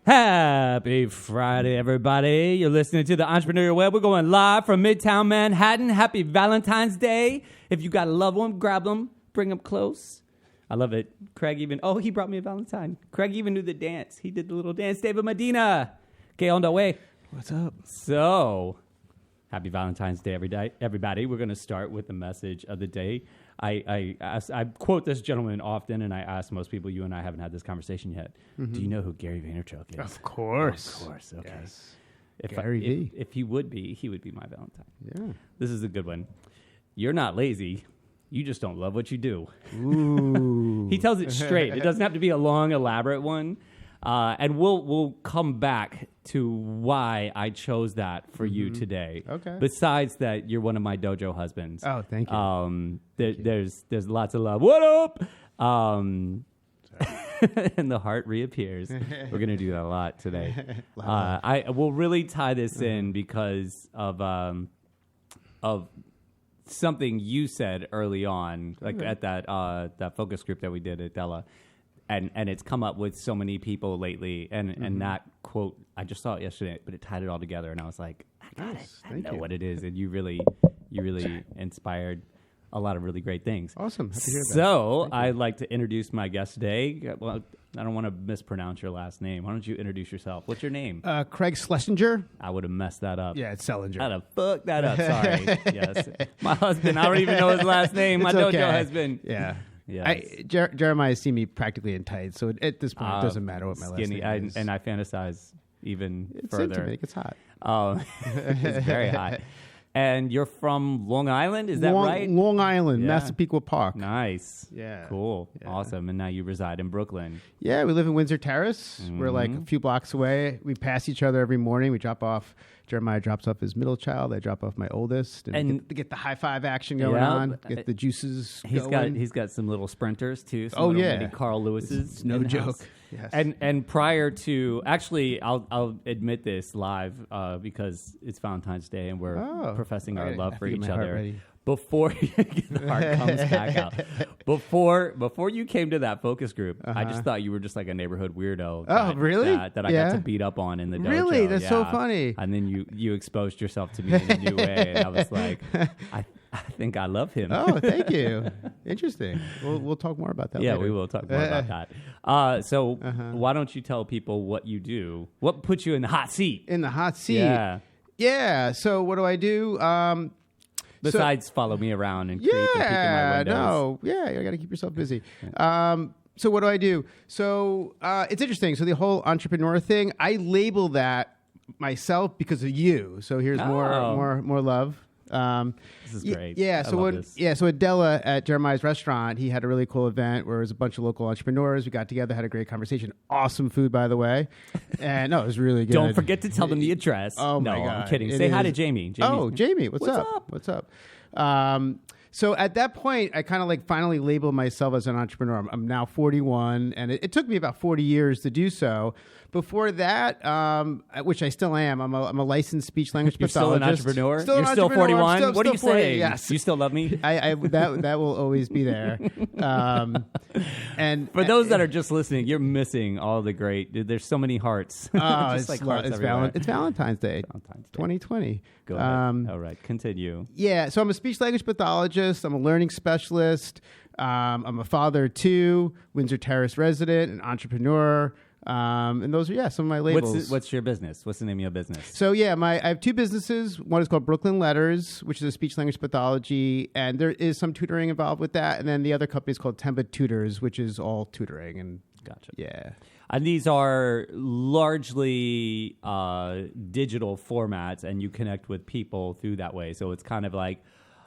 Happy Friday, everybody. You're listening to the Entrepreneurial Web. We're going live from Midtown Manhattan. Happy Valentine's Day. If you got a loved one, grab them, bring them close. I love it. Craig even, he brought me a Valentine. Craig even knew the dance. He did the little dance. David Medina. Okay, on the way. What's up? So, happy Valentine's Day, everybody. We're going to start with the message of the day. I quote this gentleman often, and I ask most people, you and I haven't had this conversation yet. Mm-hmm. Do you know who Gary Vaynerchuk is? Of course. Of course. Okay. Yes. If he would be my Valentine. Yeah. This is a good one. You're not lazy. You just don't love what you do. Ooh. He tells it straight. It doesn't have to be a long, elaborate one. And we'll come back to why I chose that for you today. Okay. Besides that, you're one of my dojo husbands. Oh, thank you. There's lots of love. What up? And the heart reappears. We're gonna do that a lot today. I will really tie this in because of something you said early on, like at that focus group that we did at Della. And it's come up with so many people lately, and that quote, I just saw it yesterday, but it tied it all together, and I was like, I got it. I know what it is, and you really inspired a lot of really great things. Awesome. Happy to hear that. So I'd like to introduce my guest today. Well, I don't want to mispronounce your last name. Why don't you introduce yourself? What's your name? Craig Selinger. I would have messed that up. Yeah, it's Selinger. I'd have fucked that up. Sorry. Yes. My husband, I don't even know his last name. My dojo husband. Yeah. Yes. Jeremiah has seen me practically in tights, so at this point, it doesn't matter what my skinny, last name is. And I fantasize even it's further. Intimate. It's hot. It's very hot. And you're from Long Island, is that right? Long Island, Massapequa Park. Nice. Yeah. Cool. Yeah. Awesome. And now you reside in Brooklyn. Yeah, we live in Windsor Terrace. We're like a few blocks away. We pass each other every morning. We drop off. Jeremiah drops off his middle child. I drop off my oldest. And get the high five action going on. Get the juices going. He's got some little sprinters, too. Some mini Carl Lewis's. It's no joke. Yes. And prior to, actually, I'll admit this live because it's Valentine's Day and we're professing our love for each other. Before the heart comes back out, before you came to that focus group, I just thought you were just like a neighborhood weirdo. Really? That I got to beat up on in the dojo. Really? That's so funny. And then you exposed yourself to me in a new way, and I was like, I think I love him. Oh, thank you. Interesting. We'll talk more about that later. Yeah, we will talk more about that. So why don't you tell people what you do? What puts you in the hot seat? In the hot seat? Yeah. So what do I do? Besides follow me around and creep and peek in my windows. You got to keep yourself busy. So what do I do? So it's interesting. So the whole entrepreneur thing, I label that myself because of you. So here's more love. This is great. So at Della, at Jeremiah's restaurant, he had a really cool event where it was a bunch of local entrepreneurs. We got together, had a great conversation. Awesome food, by the way. And no, it was really good. Don't forget to tell them the address. Oh my God, I'm kidding. Say hi to Jamie. Jamie, what's up? So at that point, I kind of like finally labeled myself as an entrepreneur. I'm now 41, and it took me about 40 years to do so. Before that, which I still am, I'm a licensed speech language pathologist. You're still an entrepreneur? You're still 41? What are you saying? Yes. You still love me? That will always be there. And for those that are just listening, you're missing all the great. There's so many hearts. It's Valentine's Day. 2020. Go ahead. All right, continue. Yeah, so I'm a speech language pathologist. I'm a learning specialist. I'm a father of two, Windsor Terrace resident, an entrepreneur. And those are some of my labels. What's your business? What's the name of your business? So I have two businesses. One is called Brooklyn Letters, which is a speech language pathology, and there is some tutoring involved with that. And then the other company is called Temba Tutors, which is all tutoring. And gotcha. Yeah. And these are largely digital formats, and you connect with people through that way. So it's kind of like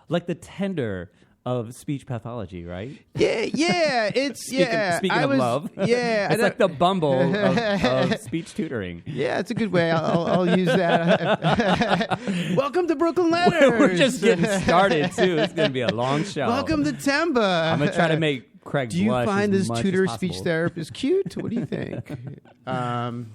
the Tinder of speech pathology, right? Yeah. It's Speaking of love, it's like the Bumble of speech tutoring. Yeah, it's a good way. I'll use that. Welcome to Brooklyn Letters. We're just getting started too. It's going to be a long show. Welcome to Temba. I'm going to try to make Craig Do you blush find as this much tutor as speech possible. therapist cute? What do you think? And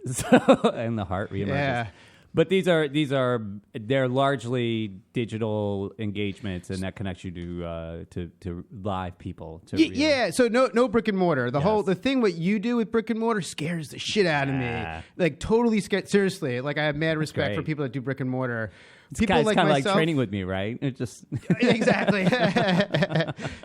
the heart reemerges. Yeah. But they're largely digital engagements, and that connects you to live people. Yeah, so no brick and mortar. The thing what you do with brick and mortar scares the shit out of me. Like totally scared. Seriously, like I have mad respect for people that do brick and mortar. People like kind of myself, like training with me, right? It just exactly,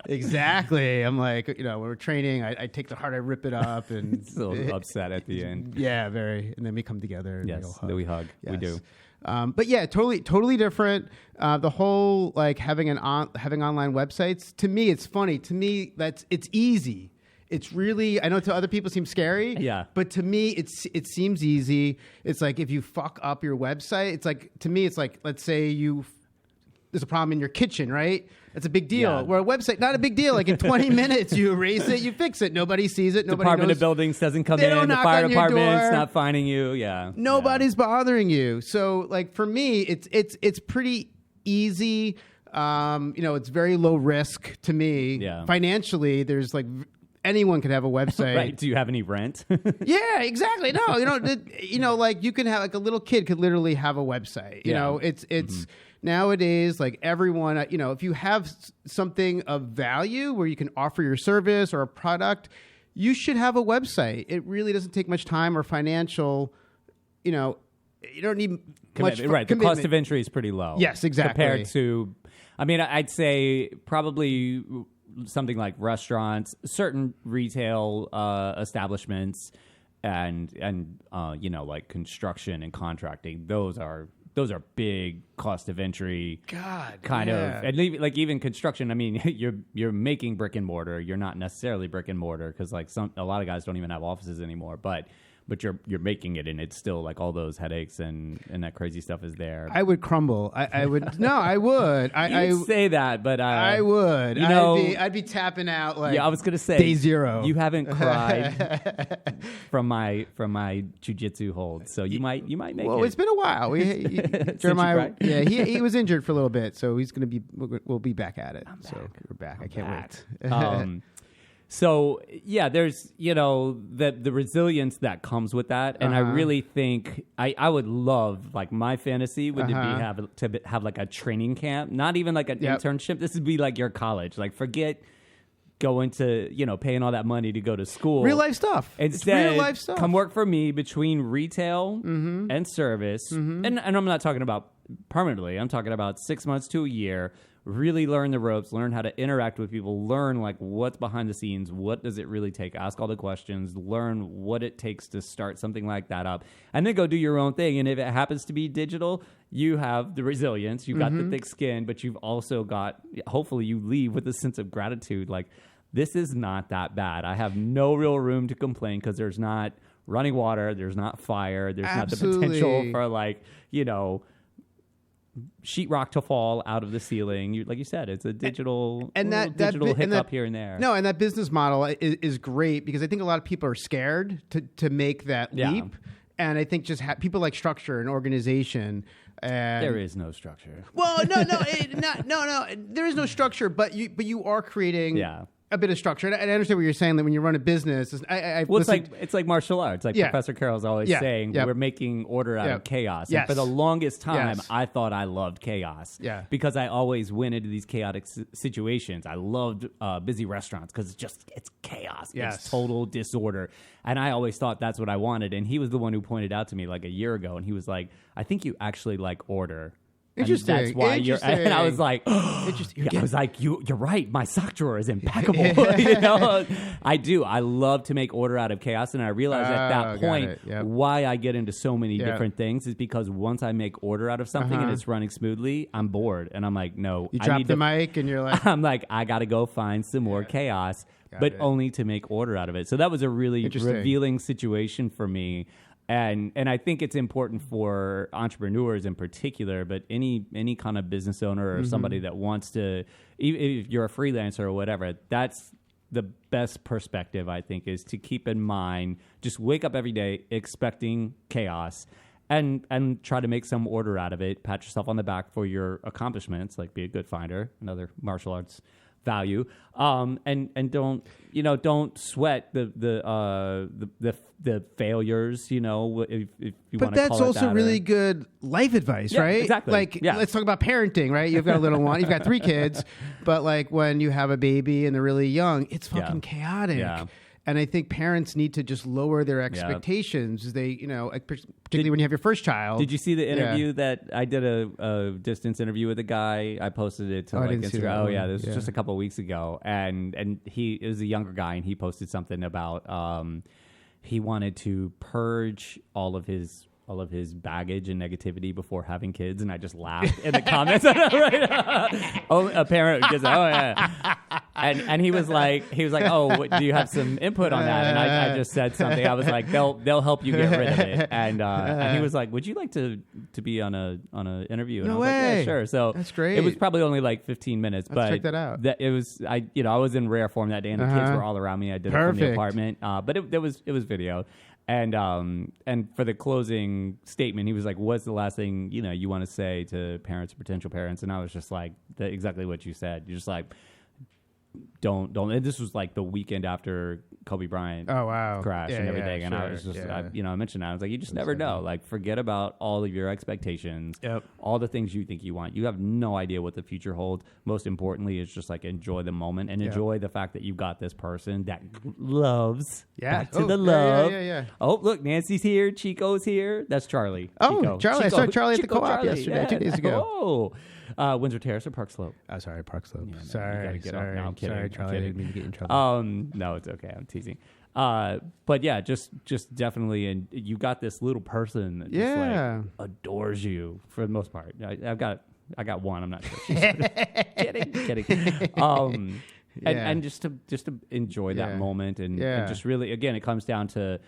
exactly. I'm like, when we're training, I take the heart, I rip it up, and it's a little upset at the end. Yeah, very. And then we come together. And yes, then we hug. Yes. We do. But yeah, totally different. The whole like having online websites. To me, it's funny. To me, it's easy. It's really, I know to other people seems scary. Yeah. But to me, it seems easy. It's like if you fuck up your website, it's like, to me, it's like, let's say there's a problem in your kitchen, right? That's a big deal. Yeah. Where a website, not a big deal. Like in 20 minutes, you erase it, you fix it. Nobody sees it. Nobody Department knows. of Buildings doesn't come They in. don't The knock fire on your department's door. not finding you. Yeah. Nobody's bothering you. So like for me, it's pretty easy. It's very low risk to me. Yeah. Financially, there's like anyone could have a website. Right. Do you have any rent? Yeah, exactly. No, like you can have like a little kid could literally have a website. You know, it's nowadays like everyone, if you have something of value where you can offer your service or a product, you should have a website. It really doesn't take much time or financial, you don't need much right. The cost of entry is pretty low. Yes, exactly. Compared to, I'd say probably something like restaurants, certain retail establishments, and like construction and contracting. Those are big cost of entry. God, kind of, and even construction. You're making brick and mortar. You're not necessarily brick and mortar because like a lot of guys don't even have offices anymore. But you're making it, and it's still like all those headaches and that crazy stuff is there. I would crumble. I would. No, I would. I say that, but I would. I'd be tapping out like. Yeah, I was gonna say day zero. You haven't cried from my jujitsu hold, so you might make it. Well, it's been a while. Jeremiah, he was injured for a little bit, so we'll be back at it. We're back. I can't wait. So yeah, there's the resilience that comes with that, and I really think I would love, like, my fantasy would to have like a training camp, not even like an internship. This would be like your college. Like, forget going to paying all that money to go to school. Real life stuff. Instead, it's real life stuff. Come work for me between retail and service, and I'm not talking about permanently. I'm talking about 6 months to a year. Really learn the ropes, learn how to interact with people, learn like what's behind the scenes, what does it really take, ask all the questions, learn what it takes to start something like that up, and then go do your own thing. And if it happens to be digital, you have the resilience, you've got the thick skin, but you've also got, hopefully you leave with a sense of gratitude. Like, this is not that bad. I have no real room to complain because there's not running water, there's not fire, there's not the potential for like, sheetrock to fall out of the ceiling. Like you said, it's a digital hiccup here and there. No, and that business model is great because I think a lot of people are scared to make that leap. And I think just people like structure and organization. There is no structure. Well, no. There is no structure, but you are creating. A bit of structure, and I understand what you're saying. That when you run a business, it's like martial arts. Like Professor Carroll's always saying, we're making order out of chaos. Yes. And for the longest time, I thought I loved chaos. Because I always went into these chaotic situations. I loved busy restaurants because it's chaos. It's total disorder, and I always thought that's what I wanted. And he was the one who pointed out to me like a year ago, and he was like, "I think you actually like order." Interesting. And that's why you're. And I was like, interesting. I was like, you're right. My sock drawer is impeccable. I do. I love to make order out of chaos, and I realized at that point why I get into so many different things is because once I make order out of something and it's running smoothly, I'm bored, and I'm like, no. You drop the mic, and you're like, I'm like, I got to go find some more chaos, only to make order out of it. So that was a really revealing situation for me. And I think it's important for entrepreneurs in particular, but any kind of business owner or somebody that wants to, if you're a freelancer or whatever, that's the best perspective, I think, is to keep in mind, just wake up every day expecting chaos and try to make some order out of it. Pat yourself on the back for your accomplishments, like be a good finder, another martial arts value. And don't sweat the failures. If you want to. But that's also really good life advice, right? Exactly. Like, let's talk about parenting, right? You've got a little one, you've got 3 kids, but like when you have a baby and they're really young, it's fucking chaotic. Yeah. And I think parents need to just lower their expectations. They, particularly when you have your first child. Did you see the interview that I did a distance interview with a guy? I posted it to Instagram. Oh yeah, this was just a couple of weeks ago, and he was a younger guy, and he posted something about he wanted to purge all of his baggage and negativity before having kids, and I just laughed in the comments. A parent just, and he was like, oh, do you have some input on that? And I just said something. I was like, they'll help you get rid of it. And he was like, would you like to be on a interview? And no I was way. like, yeah, sure. So that's great. It was probably only like 15 minutes, Let's check that out. It was I was in rare form that day, and the kids were all around me. I did it from the apartment, but it was video. And for the closing statement, he was like, what's the last thing, you want to say to parents or potential parents? And I was just like, exactly what you said. You're just like, don't. And this was like the weekend after Kobe Bryant crashed and everything. And I was just, I mentioned that. I was like, you just never know. Like, forget about all of your expectations, all the things you think you want. You have no idea what the future holds. Most importantly, is just like enjoy the moment and enjoy the fact that you got this person that loves. Back to the love. Oh, look, Nancy's here. Chico's here. That's Charlie. Oh, Chico. Charlie. I saw Charlie at the co-op yesterday, 2 days ago. Windsor Terrace or Park Slope? Oh, sorry, Park Slope. Yeah, no, sorry. No, I'm kidding. Sorry, Charlie. I didn't mean to get you in trouble. No, it's okay. I'm teasing. But yeah, just definitely, and you got this little person that just like adores you for the most part. I got one. I'm not sure. Kidding. And just to enjoy that moment and just really, again, it comes down to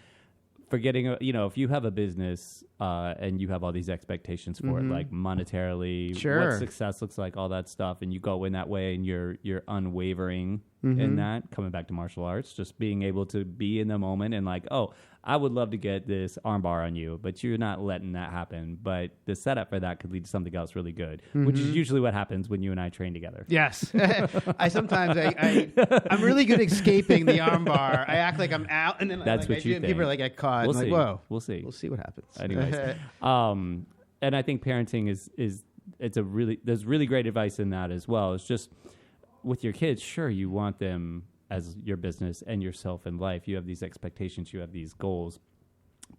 forgetting, if you have a business and you have all these expectations for it, like monetarily, what success looks like, all that stuff, and you go in that way and you're unwavering in that, coming back to martial arts, just being able to be in the moment and like, oh, I would love to get this armbar on you, but you're not letting that happen. But the setup for that could lead to something else really good, which is usually what happens when you and I train together. Yes. I'm really good at escaping the armbar. I act like I'm out, and then that's what you think. People are like, get caught. We'll see. Like, whoa. We'll see. We'll see what happens. Anyways. And I think parenting there's really great advice in that as well. It's just with your kids, sure, you want them as your business and yourself in life. You have these expectations, you have these goals.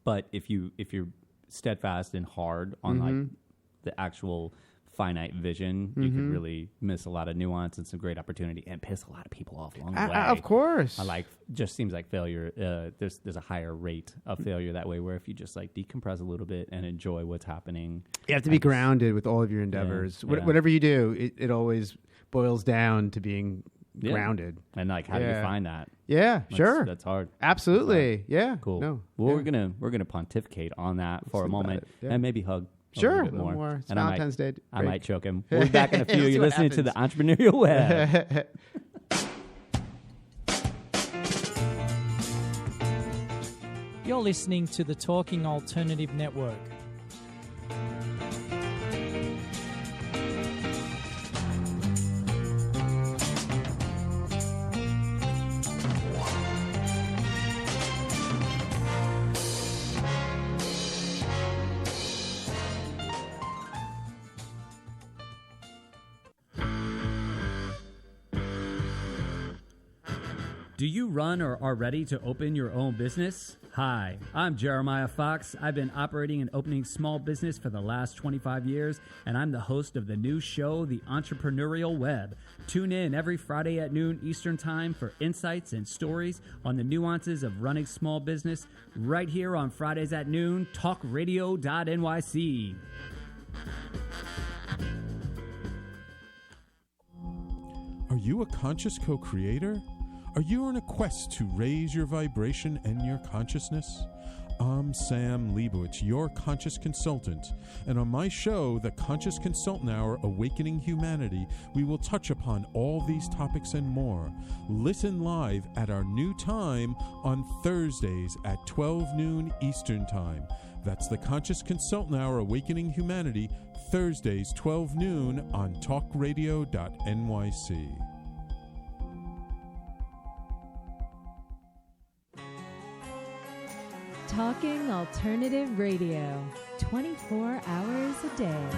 But if you're steadfast and hard on like the actual finite vision, you could really miss a lot of nuance and some great opportunity and piss a lot of people off along the way. Of course. Just seems like failure. There's a higher rate of failure that way, where if you just like decompress a little bit and enjoy what's happening. You have to be grounded with all of your endeavors. Whatever you do, it always boils down to being grounded. And like, how do you find that? That's hard. Absolutely. That's hard. Yeah. Cool. No. Well, we're gonna pontificate on that for a moment and maybe hug. A little more. It's Valentine's Day. I might choke him. We'll be back in a few. You're listening to the Entrepreneurial Web. You're listening to the Talking Alternative Network. Do you run or are ready to open your own business? Hi, I'm Jeremiah Fox. I've been operating and opening small business for the last 25 years, and I'm the host of the new show, The Entrepreneurial Web. Tune in every Friday at noon Eastern Time for insights and stories on the nuances of running small business right here on Fridays at noon, talkradio.nyc. Are you a conscious co-creator? Are you on a quest to raise your vibration and your consciousness? I'm Sam Leibowitz, your conscious consultant, and on my show, The Conscious Consultant Hour, Awakening Humanity, we will touch upon all these topics and more. Listen live at our new time on Thursdays at 12 noon Eastern Time. That's The Conscious Consultant Hour, Awakening Humanity, Thursdays 12 noon on talkradio.nyc. Talking Alternative Radio, 24 hours a day.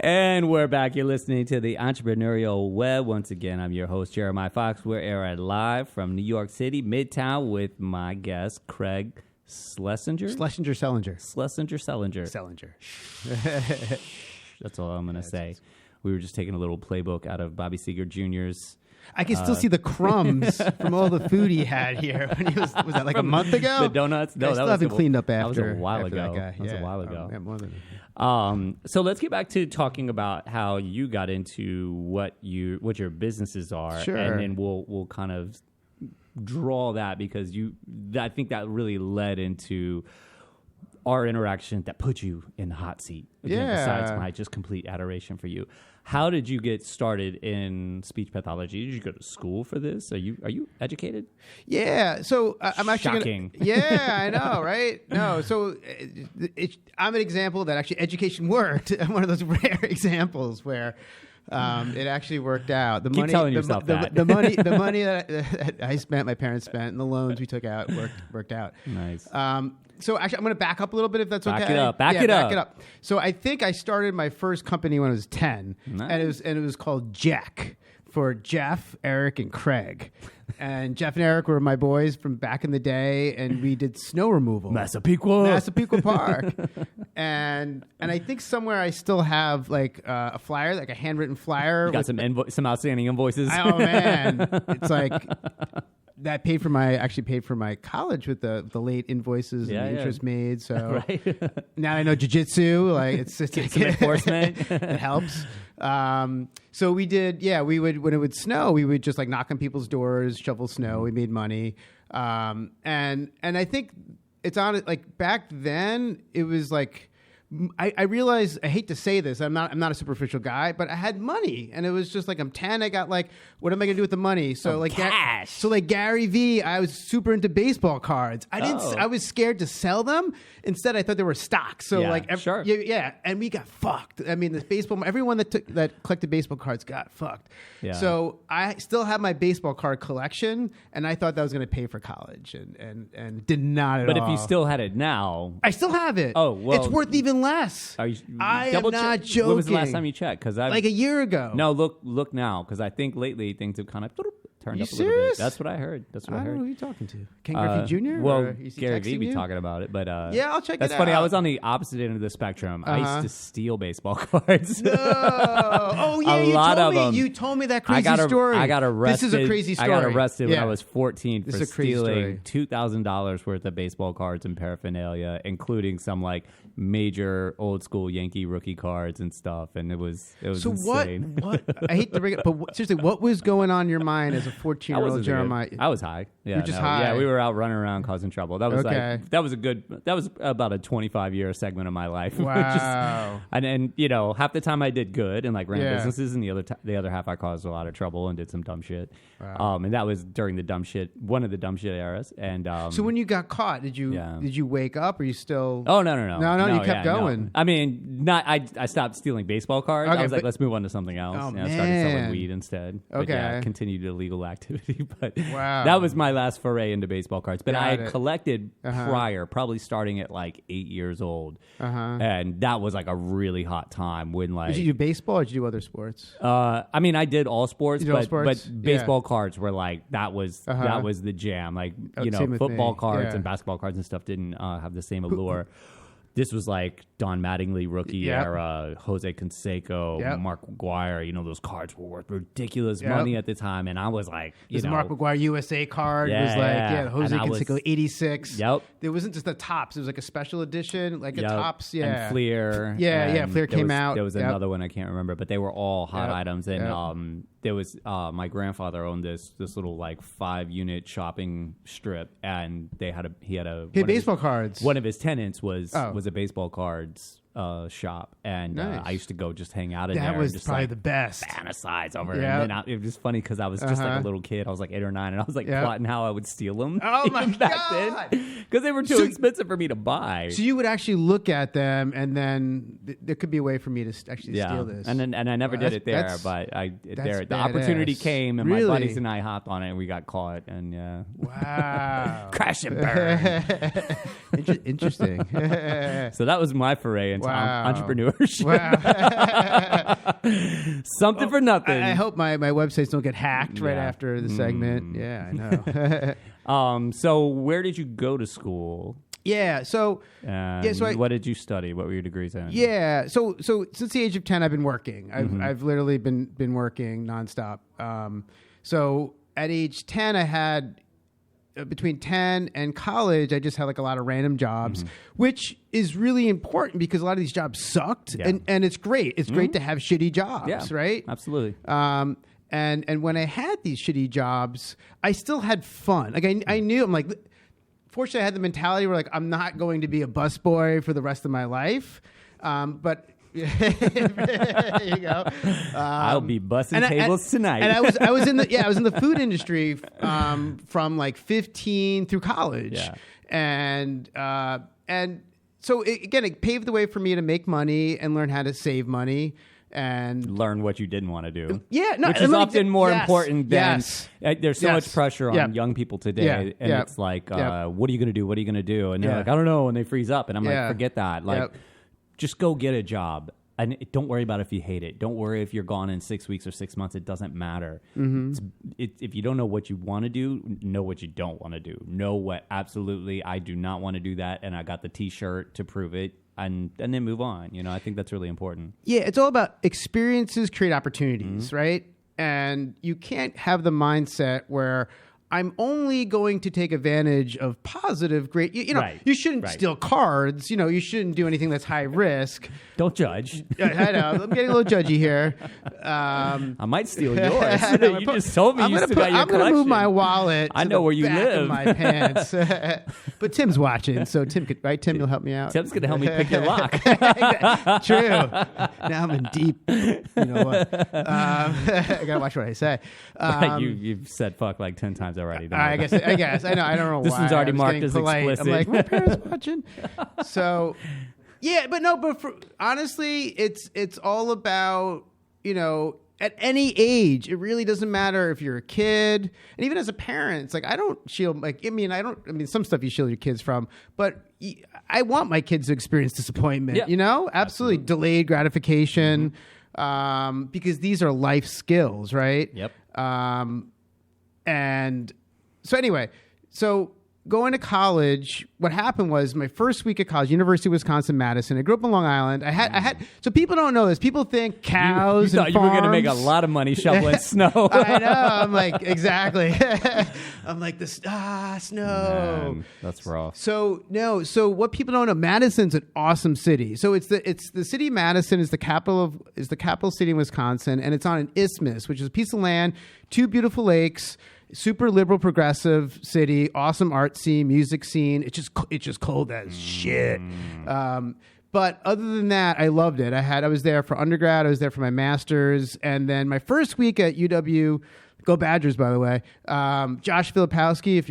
And we're back. You're listening to the Entrepreneurial Web. Once again, I'm your host, Jeremiah Fox. We're airing live from New York City, Midtown, with my guest, Craig Selinger. Selinger. That's all I'm going to say. We were just taking a little playbook out of Bobby Seeger Jr.'s. I can still see the crumbs from all the food he had here. When he was that like a month ago? The donuts? No, I still haven't cleaned up after. That was a while ago. That was a while ago. Yeah, more than so let's get back to talking about how you got into what your businesses are, Sure. and then we'll kind of draw that because I think that really led into our interaction that put you in the hot seat. Again, besides my just complete adoration for you. How did you get started in speech pathology? Did you go to school for this? Are you educated? Yeah, so I'm actually shocking. Yeah, I know, right? No, so I'm an example that actually education worked. I'm one of those rare examples where it actually worked out. Keep telling yourself that. The money that I spent, my parents spent, and the loans we took out worked out. Nice. So actually, I'm going to back up a little bit if that's okay. Back it up. So I think I started my first company when I was 10, Nice. and it was called Jack for Jeff, Eric, and Craig. And Jeff and Eric were my boys from back in the day, and we did snow removal. Massapequa Park. and I think somewhere I still have like a flyer, like a handwritten flyer. You got some outstanding invoices. Oh man, it's like that paid for my college with the late invoices and the interest made. So now I know jiu-jitsu, like it's some enforcement. It helps. So we did, we would, when it would snow, we would just like knock on people's doors, shovel snow. We made money. And I think it's on it. Like back then it was like, I realized, I hate to say this, I'm not a superficial guy, but I had money, and it was just like, I'm 10, I got like, what am I gonna do with the money? So like cash. So like Gary V, I was super into baseball cards. I was scared to sell them. Instead, I thought they were stocks. So sure. And we got fucked. I mean, everyone that collected baseball cards got fucked. Yeah. So I still have my baseball card collection, and I thought that was gonna pay for college, and did not at all. But if you still had it now, I still have it. Oh, well, it's worth even less. I am not joking. When was the last time you checked? Because like a year ago. No, look now, because I think lately things have kind of turned You up a little serious? bit. That's what I heard. I don't know who you're talking to. Ken Griffey Jr.? Well, Is he Gary V texting be you? talking about it, but yeah, I'll check it out. That's funny. I was on the opposite end of the spectrum. I used to steal baseball cards. No. Oh yeah, you told me that crazy story. I got arrested. This is a crazy story. I got arrested when I was 14 for This is a crazy stealing story. $2,000 worth of baseball cards and paraphernalia, including some like major old school Yankee rookie cards and stuff. And it was So insane. what? I hate to bring it, but seriously, what was going on in your mind as a 14-year-old Jeremiah? I was high. Yeah, You're just high. Yeah, we were out running around causing trouble. That was Okay. like that was about a 25-year segment of my life. Wow. and half the time I did good and like ran businesses, and the other half I caused a lot of trouble and did some dumb shit. Wow. And that was during one of the dumb shit eras. And so when you got caught, did you wake up? Or you still? Oh no! No, you kept going. No. I mean, I stopped stealing baseball cards. Okay, I was like, let's move on to something else. Oh, I started selling man. weed instead. Okay. But yeah, continued illegal activity. But Wow. that was my last foray into baseball cards. But Got I had it. collected prior, probably starting at like 8 years old. And that was like a really hot time when like. Did you do baseball or did you do other sports? I mean, I did all sports, You did all sports? but baseball cards were like that was the jam. Like same with football me. cards Yeah. and basketball cards and stuff didn't have the same allure. This was like Don Mattingly rookie era, Jose Canseco, Mark McGuire. Those cards were worth ridiculous money at the time, and I was like, the Mark McGuire USA card was like, Jose Canseco 86. Yep. It wasn't just the tops; it was like a special edition, like a tops. Yeah. And Fleer. And Fleer came out. There was another one I can't remember, but they were all hot items, and there was my grandfather owned this little like 5-unit shopping strip, and he had baseball cards. One of his tenants was a baseball cards shop, and Nice. I used to go just hang out in there. That was and just, probably like, the best. fantasize over it. Yeah. And then it was funny because I was just like a little kid. I was like 8 or 9, and I was like Yeah. plotting how I would steal them. Oh my God. Because they were too expensive for me to buy. So you would actually look at them, and then there could be a way for me to actually steal this. And I never did it there, but the opportunity badass. came, and Really? my buddies and I hopped on it, and we got caught, and Wow. crash and burn. Interesting. So that was my foray into Wow. entrepreneurship. Wow. Something for nothing. I hope my websites don't get hacked right Yeah. after the segment. Yeah, I know. So where did you go to school? Yeah. So And so what did you study? What were your degrees in? yeah. So since the age of 10, I've been working. I've literally been working nonstop. So at age 10, I had between 10 and college, I just had like a lot of random jobs, which is really important because a lot of these jobs sucked, and it's great. It's great to have shitty jobs, right? Absolutely. And when I had these shitty jobs, I still had fun. Like I knew, I'm like, fortunately, I had the mentality where like I'm not going to be a busboy for the rest of my life, but. There you go. I'll be bussing tables tonight. And I was in the food industry from like 15 through college, and so it paved the way for me to make money and learn how to save money and learn what you didn't want to do. Yeah, no, which is often more important than yes. There's so much pressure on young people today, and it's like, what are you going to do? What are you going to do? And they're like, I don't know, and they freeze up, and I'm like, forget that. Like, just go get a job. And don't worry about if you hate it. Don't worry if you're gone in 6 weeks or 6 months. It doesn't matter. If you don't know what you want to do, know what you don't want to do. Know what absolutely I do not want to do that, and I got the T-shirt to prove it, and then move on. You know, I think that's really important. Yeah, it's all about experiences create opportunities, right? And you can't have the mindset where I'm only going to take advantage of positive, great. You know, you shouldn't steal cards. You know, you shouldn't do anything that's high risk. Don't judge. I know. I'm getting a little judgy here. I might steal yours. You just told me you still got your collection. I'm going to move my wallet. I know where you back live. of my pants. But Tim's watching, so Tim could. Right, Tim, you'll help me out. Tim's going to help me pick your lock. True. Now I'm in deep. You know what? I got to watch what I say. You've said fuck like 10 times already. I guess. I know. I don't know this why. one's already I was marked getting as polite. explicit. I'm like, my parents watching. So, yeah, but honestly, it's all about, you know, at any age. It really doesn't matter if you're a kid, and even as a parent, it's like I don't shield. Like, I mean, some stuff you shield your kids from, but I want my kids to experience disappointment. Yeah. You know, absolutely delayed gratification, because these are life skills, right? Yep. And so anyway, going to college, what happened was my first week at college, University of Wisconsin-Madison. I grew up on Long Island. I had so people don't know this. People think cows you thought and you were going to farms. make a lot of money shoveling snow. I know. I'm like, exactly. I'm like, snow. Man, that's rough. So what people don't know, Madison's an awesome city. So it's the city of Madison is the capital city in Wisconsin, and it's on an isthmus, which is a piece of land, 2 beautiful lakes. Super liberal, progressive city, awesome art scene, music scene. It's just cold as shit. But other than that, I loved it. I was there for undergrad. I was there for my master's, and then my first week at UW. Go Badgers, by the way. Josh Filipowski, if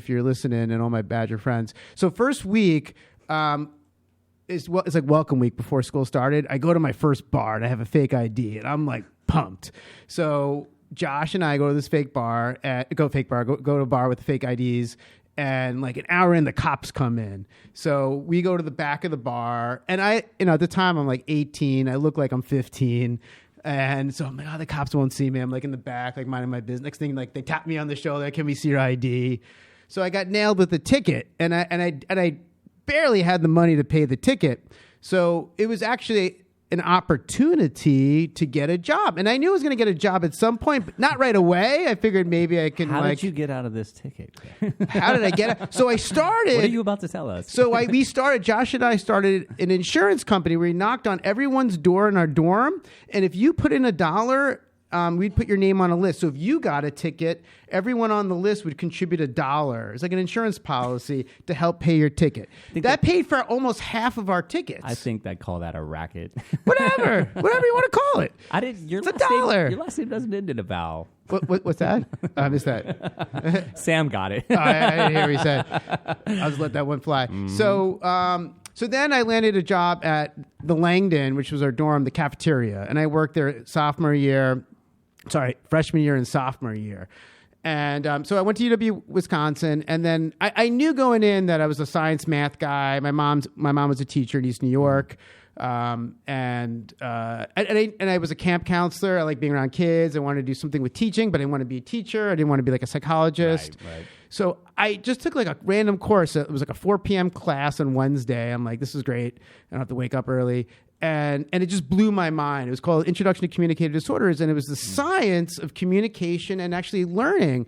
you're listening, and all my Badger friends. So first week. It's like welcome week before school started. I go to my first bar and I have a fake ID, and I'm like pumped. So Josh and I go to this fake bar, go to a bar with the fake IDs, and like an hour in, the cops come in. So we go to the back of the bar, and at the time I'm like 18. I look like I'm 15. And so I'm like, the cops won't see me. I'm like in the back, like minding my business. Next thing, like they tap me on the shoulder. Can we see your ID? So I got nailed with the ticket, and I barely had the money to pay the ticket. So it was actually an opportunity to get a job. And I knew I was going to get a job at some point, but not right away. I figured maybe I can. How did you get out of this ticket? How did I get it? So I started. What are you about to tell us? So Josh and I started an insurance company where we knocked on everyone's door in our dorm. And if you put in $1, we'd put your name on a list. So if you got a ticket, everyone on the list would contribute $1. It's like an insurance policy to help pay your ticket. That paid for almost half of our tickets. I think they'd call that a racket. Whatever you want to call it. It's $1. Your last name doesn't end in a vowel. What's that? I missed that. Sam got it. I didn't hear what he said. I'll just let that one fly. So then I landed a job at the Langdon, which was our dorm, the cafeteria. And I worked there freshman year and sophomore year. And so I went to UW Wisconsin, and then I knew going in that I was a science math guy. My mom was a teacher in East New York. And I was a camp counselor. I like being around kids. I wanted to do something with teaching, but I didn't want to be a teacher. I didn't want to be like a psychologist. Right. So I just took like a random course. It was like a 4 p.m. class on Wednesday. I'm like, this is great. I don't have to wake up early. And it just blew my mind. It was called Introduction to Communicative Disorders, and it was the science of communication and actually learning.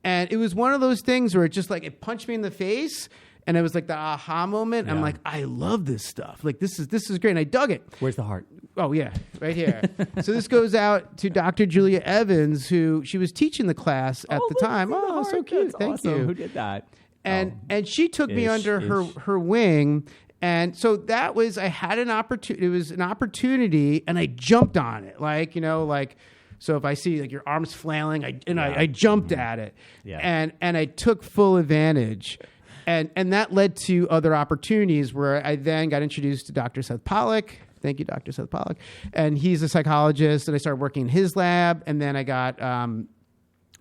And it was one of those things where it punched me in the face. And it was like the aha moment. Yeah. I'm like, I love this stuff. Like, this is great. And I dug it. Where's the heart? Oh, yeah, right here. So this goes out to Dr. Julia Evans, who she was teaching the class at the time. Oh, so cute. That's Thank awesome. you. Who did that? And she took me under her wing. And so I had an opportunity. It was an opportunity, and I jumped on it. So if I see like your arms flailing, I jumped at it. Yeah. And I took full advantage. And that led to other opportunities where I then got introduced to Dr. Seth Pollack. Thank you, Dr. Seth Pollack. And he's a psychologist, and I started working in his lab. And then I got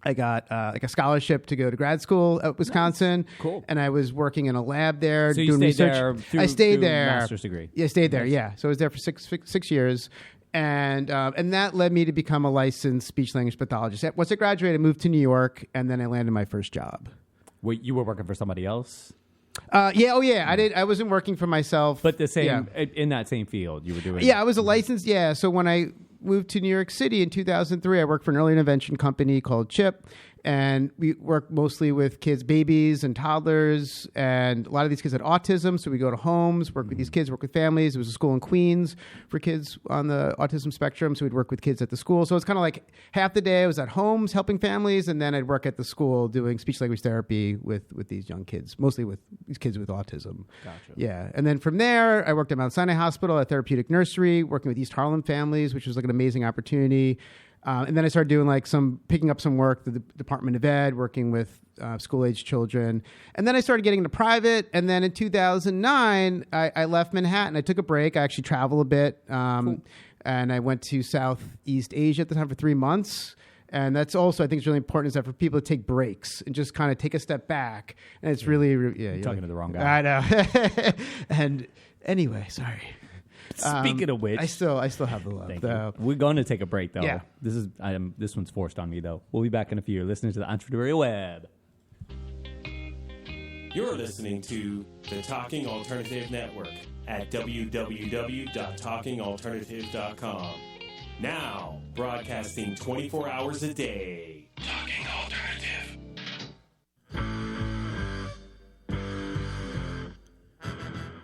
like a scholarship to go to grad school at Wisconsin. Nice. Cool. And I was working in a lab there. So you doing stayed research. there I stayed there. Master's degree. Yeah, I stayed there. Yeah. So I was there for six years. And that led me to become a licensed speech language pathologist. Once I graduated, I moved to New York, and then I landed my first job. Wait, you were working for somebody else? Yeah. I wasn't working for myself. But the same in that same field you were doing. Yeah, I was a licensed. Yeah. So when I moved to New York City in 2003, I worked for an early intervention company called CHIP. And we work mostly with kids, babies and toddlers. And a lot of these kids had autism. So we go to homes, work with these kids, work with families. It was a school in Queens for kids on the autism spectrum. So we'd work with kids at the school. So it's kind of like half the day I was at homes helping families. And then I'd work at the school doing speech language therapy with these young kids, mostly with these kids with autism. Gotcha. Yeah. And then from there, I worked at Mount Sinai Hospital, at Therapeutic Nursery, working with East Harlem families, which was like an amazing opportunity. And then I started doing picking up some work, the Department of Ed, working with school-age children. And then I started getting into private. And then in 2009, I left Manhattan. I took a break. I actually travel a bit. Cool. And I went to Southeast Asia at the time for 3 months. And that's also, I think it's really important, is that for people to take breaks and just kind of take a step back. And it's really, you're talking to the wrong guy. I know. And anyway, sorry. Speaking of which, I still have the love. Though. We're going to take a break, though. Yeah. This one's forced on me, though. We'll be back in a few. You're listening to the Entrepreneurial Web. You're listening to the Talking Alternative Network at www.talkingalternative.com. Now, broadcasting 24 hours a day. Talking Alternative.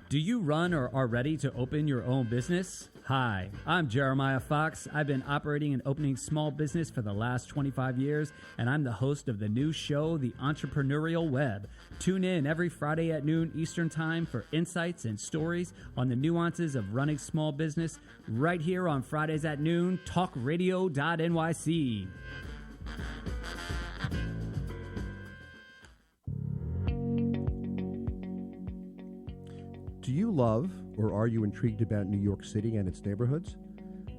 Do you run or are ready to open your own business? Hi, I'm Jeremiah Fox. I've been operating and opening small business for the last 25 years, and I'm the host of the new show, The Entrepreneurial Web. Tune in every Friday at noon Eastern Time for insights and stories on the nuances of running small business right here on Fridays at noon, talkradio.nyc. Do you love or are you intrigued about New York City and its neighborhoods?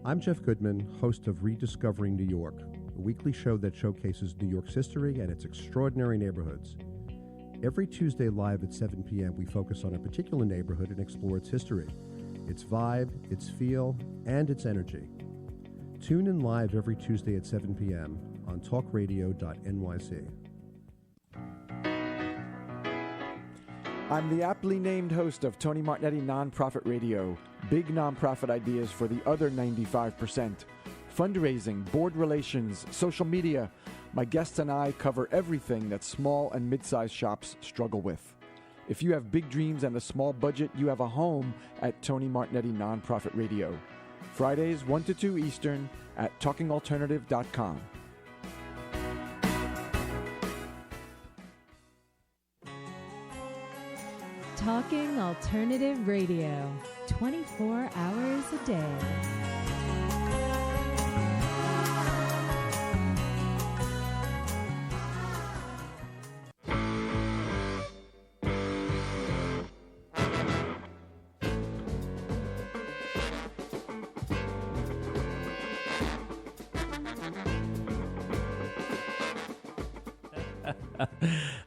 I'm Jeff Goodman, host of Rediscovering New York, a weekly show that showcases New York's history and its extraordinary neighborhoods. Every Tuesday live at 7 p.m., we focus on a particular neighborhood and explore its history, its vibe, its feel, and its energy. Tune in live every Tuesday at 7 p.m. on talkradio.nyc. I'm the aptly named host of Tony Martignetti Nonprofit Radio. Big nonprofit ideas for the other 95%. Fundraising, board relations, social media. My guests and I cover everything that small and mid-sized shops struggle with. If you have big dreams and a small budget, you have a home at Tony Martignetti Nonprofit Radio. Fridays 1 to 2 Eastern at talkingalternative.com. Talking Alternative Radio, 24 hours a day.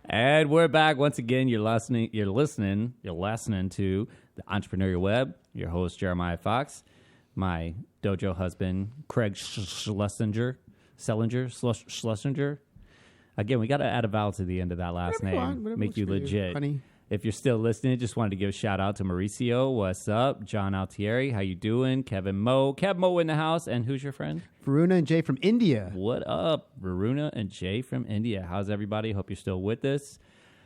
And we're back once again. You're listening to the Entrepreneurial Web. Your host Jeremiah Fox, my dojo husband Craig Selinger. Again, we got to add a vowel to the end of that last name. Make you legit. Honey. If you're still listening, just wanted to give a shout out to Mauricio. What's up? John Altieri, how you doing? Kevin Mo. Kev Mo in the house. And who's your friend? Varuna and Jay from India. What up? Varuna and Jay from India. How's everybody? Hope you're still with us.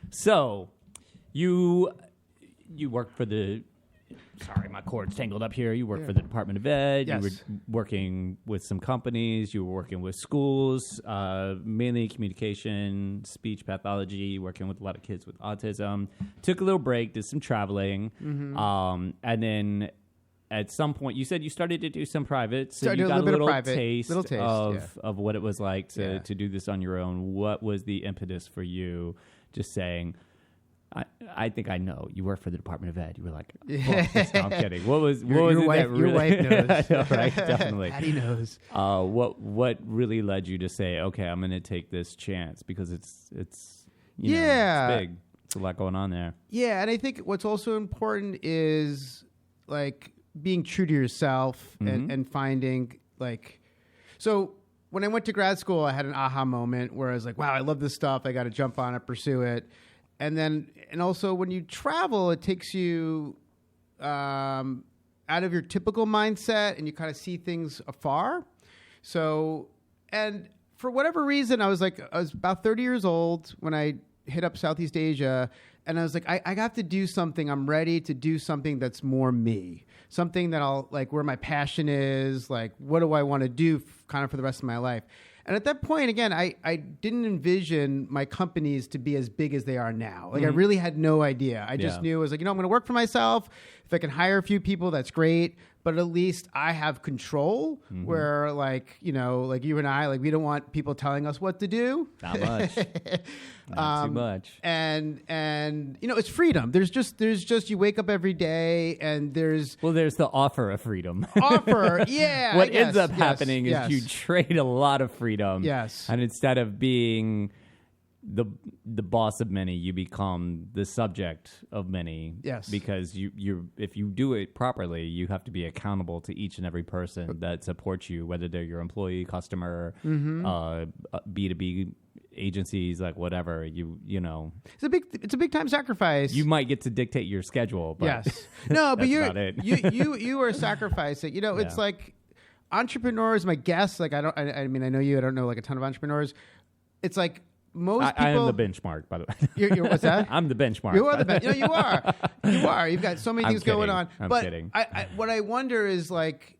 So, you work for the... Sorry, my cord's tangled up here. You work for the Department of Ed. Yes. You were working with some companies. You were working with schools, mainly communication, speech pathology, working with a lot of kids with autism. Took a little break, did some traveling. And then at some point, you said you started to do some private. So you got a little taste of what it was like to do this on your own. What was the impetus for you just saying... I think I know. You work for the Department of Ed. You were like, oh, no, I'm kidding. What was your it wife, that really... Your wife knows. I know, right? Definitely. Patty knows. What really led you to say, okay, I'm going to take this chance because it's it's big. It's a lot going on there. Yeah, and I think what's also important is like being true to yourself and finding like... So when I went to grad school, I had an aha moment where I was like, wow, I love this stuff. I got to jump on it, pursue it. And also when you travel, it takes you out of your typical mindset and you kind of see things afar. So, and for whatever reason, I was about 30 years old when I hit up Southeast Asia, and I was like, I have to do something. I'm ready to do something that's more me, something that I'll like where my passion is, like what do I want to do kind of for the rest of my life. And at that point, again, I didn't envision my companies to be as big as they are now. Like I really had no idea. I just knew I was like, I'm going to work for myself. If I can hire a few people, that's great. But at least I have control where like you and I, like we don't want people telling us what to do. Not much. Not too much. And it's freedom. There's just you wake up every day and there's the offer of freedom. Yeah. What ends up happening is you trade a lot of freedom. Yes. And instead of being the boss of many, you become the subject of many. Yes. Because you if you do it properly, you have to be accountable to each and every person that supports you, whether they're your employee, customer, B2B agencies, like whatever. You know, it's a big time sacrifice. You might get to dictate your schedule, but yes, no, but about it. you are sacrificing. It's like entrepreneurs. My guess, like I know you. I don't know like a ton of entrepreneurs. It's like. Most people. I am the benchmark, by the way. You're what's that? I'm the benchmark. You are the benchmark. You are. You are. You've got so many things going on. I'm but kidding. What I wonder is like,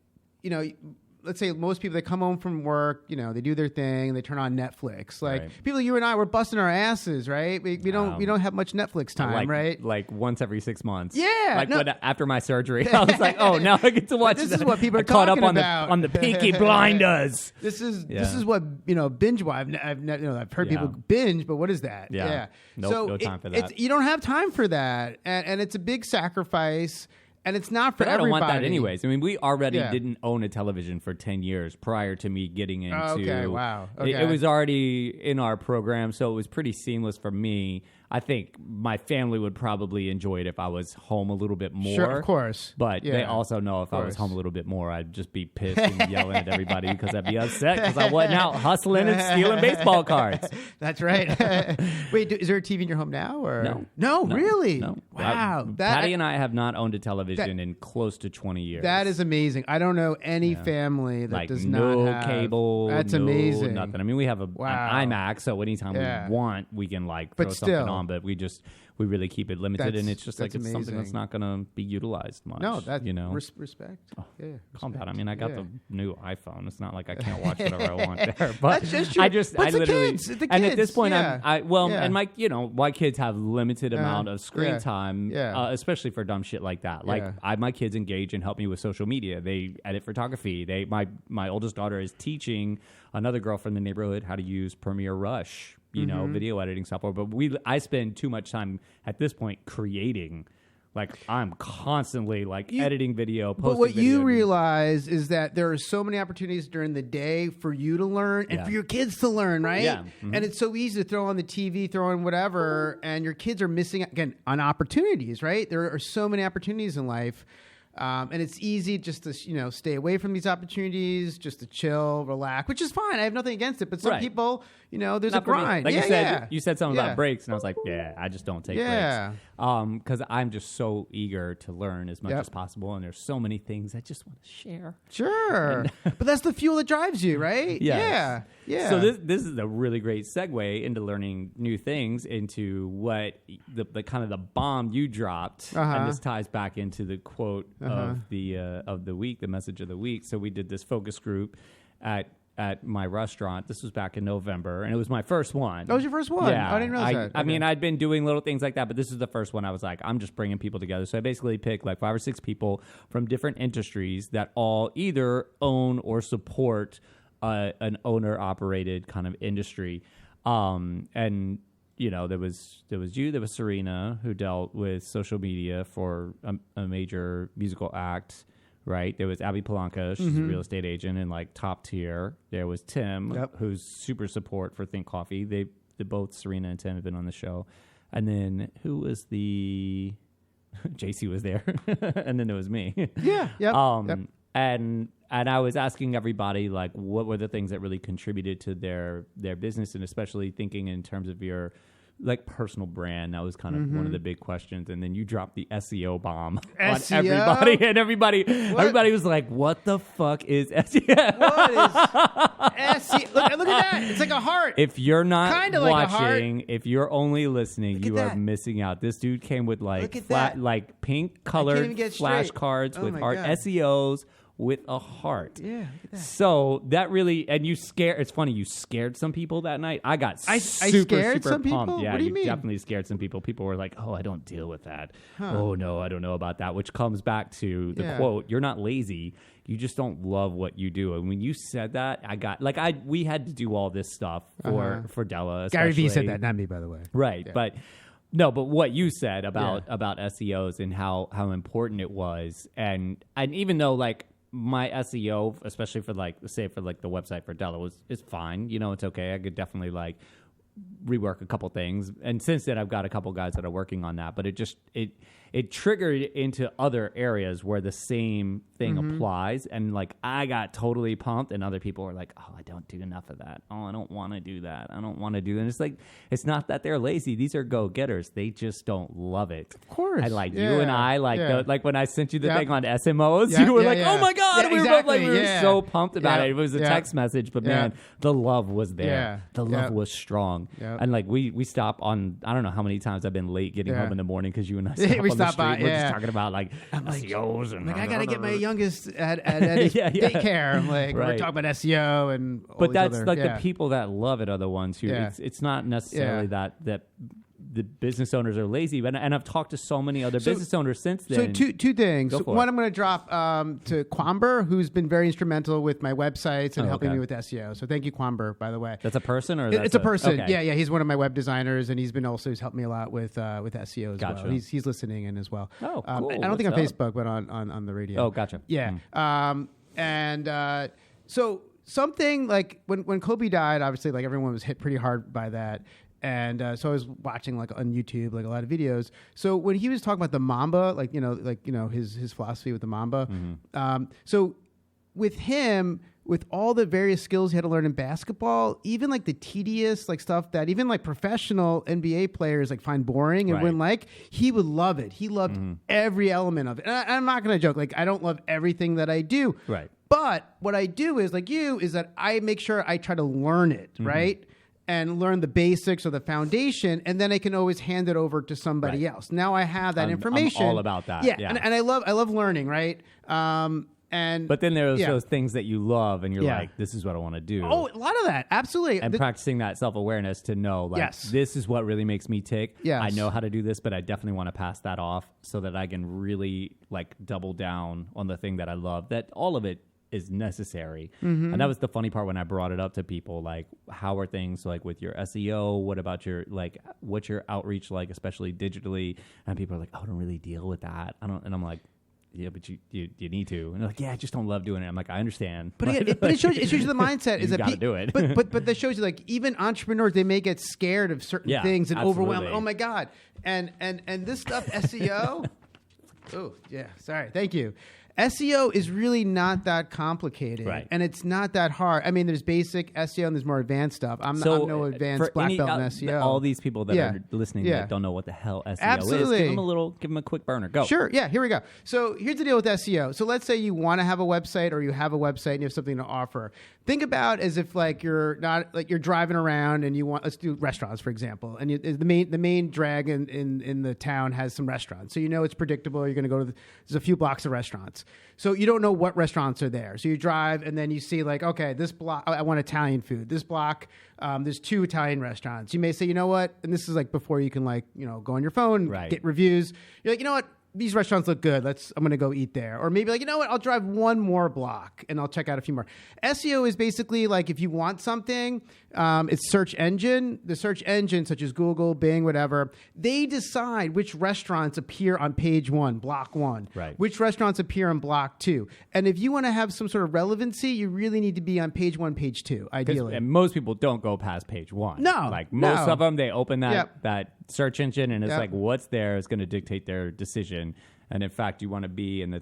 let's say most people, they come home from work, they do their thing, they turn on Netflix. Like people, you and I, we're busting our asses, right? We don't have much Netflix time, right? Like once every 6 months. Yeah. After my surgery, I was like, oh, now I get to watch. This is what people are caught talking up about. on the Peaky Blinders. This is what binge watch. I've heard people binge, but what is that? Yeah. No time for that. You don't have time for that, and it's a big sacrifice. And it's not for everybody. I don't want that anyways. I mean, we already didn't own a television for 10 years prior to me getting into... okay, wow. Okay. It was already in our program, so it was pretty seamless for me. I think my family would probably enjoy it if I was home a little bit more. Sure, of course. But they also know if I was home a little bit more, I'd just be pissed and yelling at everybody because I'd be upset because I wasn't out hustling and stealing baseball cards. That's right. Wait, is there a TV in your home now? Or No, really? No. Wow. Patty and I have not owned a television in close to 20 years. That is amazing. I don't know any family that does no not have cable. That's amazing. Nothing. I mean, we have an iMac, so anytime we want, we can throw something on. But we we really keep it limited, and it's just like it's something that's amazing. not going to be utilized much. No, that's respect. Yeah, Calm down. respect. I mean, I got Yeah. the new iPhone. It's not like I can't watch whatever I want there. But That's just true. I But it's the literally, kids. It's the and at this kids. point, Yeah. and my kids have limited amount of screen yeah. time, Yeah. especially for dumb shit like that. Like Yeah. my kids engage and help me with social media. They edit photography. My oldest daughter is teaching another girl from the neighborhood how to use Premiere Rush, video editing software. But I spend too much time at this point creating. Like I'm constantly editing video, posting But what video. you realize is that there are so many opportunities during the day for you to learn and for your kids to learn, right? Yeah. Mm-hmm. And it's so easy to throw on the TV, throw on whatever, and your kids are missing, again, on opportunities, right? There are so many opportunities in life. And it's easy just to, stay away from these opportunities, just to chill, relax, which is fine. I have nothing against it. But some Right. people, there's Not a for me. grind. Like yeah, you said something Yeah. about breaks, and I was like, yeah, I just don't take Yeah. breaks. Because I'm just so eager to learn as much Yep. as possible, and there's so many things I just want to share. Sure. But that's the fuel that drives you, right? Yes. Yeah. So this is a really great segue into learning new things, into what the kind of the bomb you dropped, and this ties back into the quote of the week, the message of the week. So we did this focus group at my restaurant. This was back in November, and it was my first one. That was your first one? Yeah. I didn't realize that. I mean, Okay. I'd been doing little things like that, but this is the first one I was like, I'm just bringing people together. So I basically picked like 5 or 6 people from different industries that all either own or support an owner-operated kind of industry. And there was you, there was Serena, who dealt with social media for a major musical act. Right. There was Abby Polanca. She's a real estate agent and like top tier. There was Tim, who's super support for Think Coffee. They both, Serena and Tim, have been on the show. And then who was the JC was there. And then there was me. Yeah. Yep. And I was asking everybody like what were the things that really contributed to their business, and especially thinking in terms of your like personal brand. That was kind of one of the big questions. And then you dropped the SEO bomb on everybody, and everybody was like, "What the fuck is SEO? What is SEO? Look at that! It's like a heart. If you're not Kinda like a watching, if you're only listening, Look you at are that. missing out. This dude came with like Look at that. like pink even colored get straight. flashcards Oh with my heart God. SEOs with a heart. Yeah, look at that. So that really, and you scared. It's funny, you scared some people that night. I got I super scared some pumped. people? Yeah, What do you mean? definitely scared some people. People were like, "Oh, I don't deal with that. Oh no, I don't know about that." Which comes back to the Yeah. quote: "You're not lazy. You just don't love what you do." And when you said that, we had to do all this stuff for Della. Gary Vee said especially. that, not me, by the way. Right, Yeah. but what you said about SEOs and how important it was, and even though like my SEO, especially for like the website for Della is fine, it's okay. I could definitely like rework a couple things, and since then I've got a couple guys that are working on that, but it triggered into other areas where the same thing applies, and like I got totally pumped, and other people were like, "Oh, I don't do enough of that. Oh, I don't want to do that. I don't want to do that." And it's like, it's not that they're lazy. These are go-getters. They just don't love it. Of course. And like you and I, like when I sent you the Yep. thing on SMOs, Yeah, you were yeah, like, yeah. "Oh my God." Yeah, we were both like, exactly, we were yeah. so pumped about Yeah, it. It was a yeah. text message, but Yeah. man, the love was there. Yeah, The love yeah. was strong. Yeah. And like we stop on, I don't know how many times I've been late getting Yeah. home in the morning because you and I We stop on the stop street. by, We're yeah. just talking about like like- SEOs and Like, I got to get my youngest at his Yeah, yeah. daycare. I'm like, we're Right. talking about SEO and all But these that's other, like yeah. the people that love it are the ones who Yeah. it's not necessarily that the business owners are lazy. And I've talked to so many other business owners since then. So two things. Go for One, it. I'm going to drop to Quamber, who's been very instrumental with my websites and helping okay. me with SEO. So thank you, Quamber, by the way. That's a person, or It's a person. Okay. Yeah. He's one of my web designers, and he's helped me a lot with SEO as Gotcha. well. He's listening in as well. Oh, cool. I don't think on What's Facebook, but on the radio. Oh, gotcha. Yeah. So something like when Kobe died, obviously, like everyone was hit pretty hard by that. And so I was watching like on YouTube, like a lot of videos. So when he was talking about the Mamba, his philosophy with the Mamba. So with him, with all the various skills he had to learn in basketball, even like the tedious like stuff that even like professional NBA players like find boring and Right. wouldn't like, he would love it. He loved every element of it. And I'm not going to joke. Like, I don't love everything that I do. Right. But what I do is like you is that I make sure I try to learn it. Right. and learn the basics or the foundation, and then I can always hand it over to somebody else. Now I have that information. I'm all about that. Yeah, Yeah. And I love learning, right? But then there's those things that you love, and you're like, this is what I want to do. Oh, a lot of that, absolutely. And practicing that self-awareness to know, like, this is what really makes me tick. Yes. I know how to do this, but I definitely want to pass that off so that I can really, like, double down on the thing that I love, that all of it is necessary. Mm-hmm. And that was the funny part when I brought it up to people, like, how are things like with your SEO? What about your, like, what's your outreach like, especially digitally? And people are like, oh, I don't really deal with that. And I'm like, yeah, but you need to. And they're like, yeah, I just don't love doing it. I'm like, I understand. But it shows you the mindset is you that got to do it. but that shows you, like, even entrepreneurs, they may get scared of certain things and overwhelmed. Oh my God. And this stuff, SEO. Oh yeah, sorry. Thank you. SEO is really not that complicated, right? And it's not that hard. I mean, there's basic SEO and there's more advanced stuff. I'm no advanced black belt in SEO. All these people that are listening that don't know what the hell SEO Absolutely. is, give them a quick burner. Go. Sure. Yeah. Here we go. So here's the deal with SEO. So let's say you want to have a website, or you have a website and you have something to offer. Think about as if like you're driving around and you want. Let's do restaurants, for example. And the main drag in the town has some restaurants. So you know it's predictable. You're going to go to there's a few blocks of restaurants. So you don't know what restaurants are there. So you drive and then you see like, okay, this block, I want Italian food. This block, there's 2 Italian restaurants. You may say, you know what? And this is like before you can go on your phone, get reviews. You're like, you know what? These restaurants look good. I'm going to go eat there. Or maybe like, you know what? I'll drive one more block and I'll check out a few more. SEO is basically like if you want something, it's search engine. The search engine, such as Google, Bing, whatever, they decide which restaurants appear on page 1, block 1. Right. Which restaurants appear on block 2. And if you want to have some sort of relevancy, you really need to be on page 1, page 2, ideally. And most people don't go past page 1. No. Like most of them, they open that search engine and it's Yep. like what's there is going to dictate their decision. And in fact, you want to be in the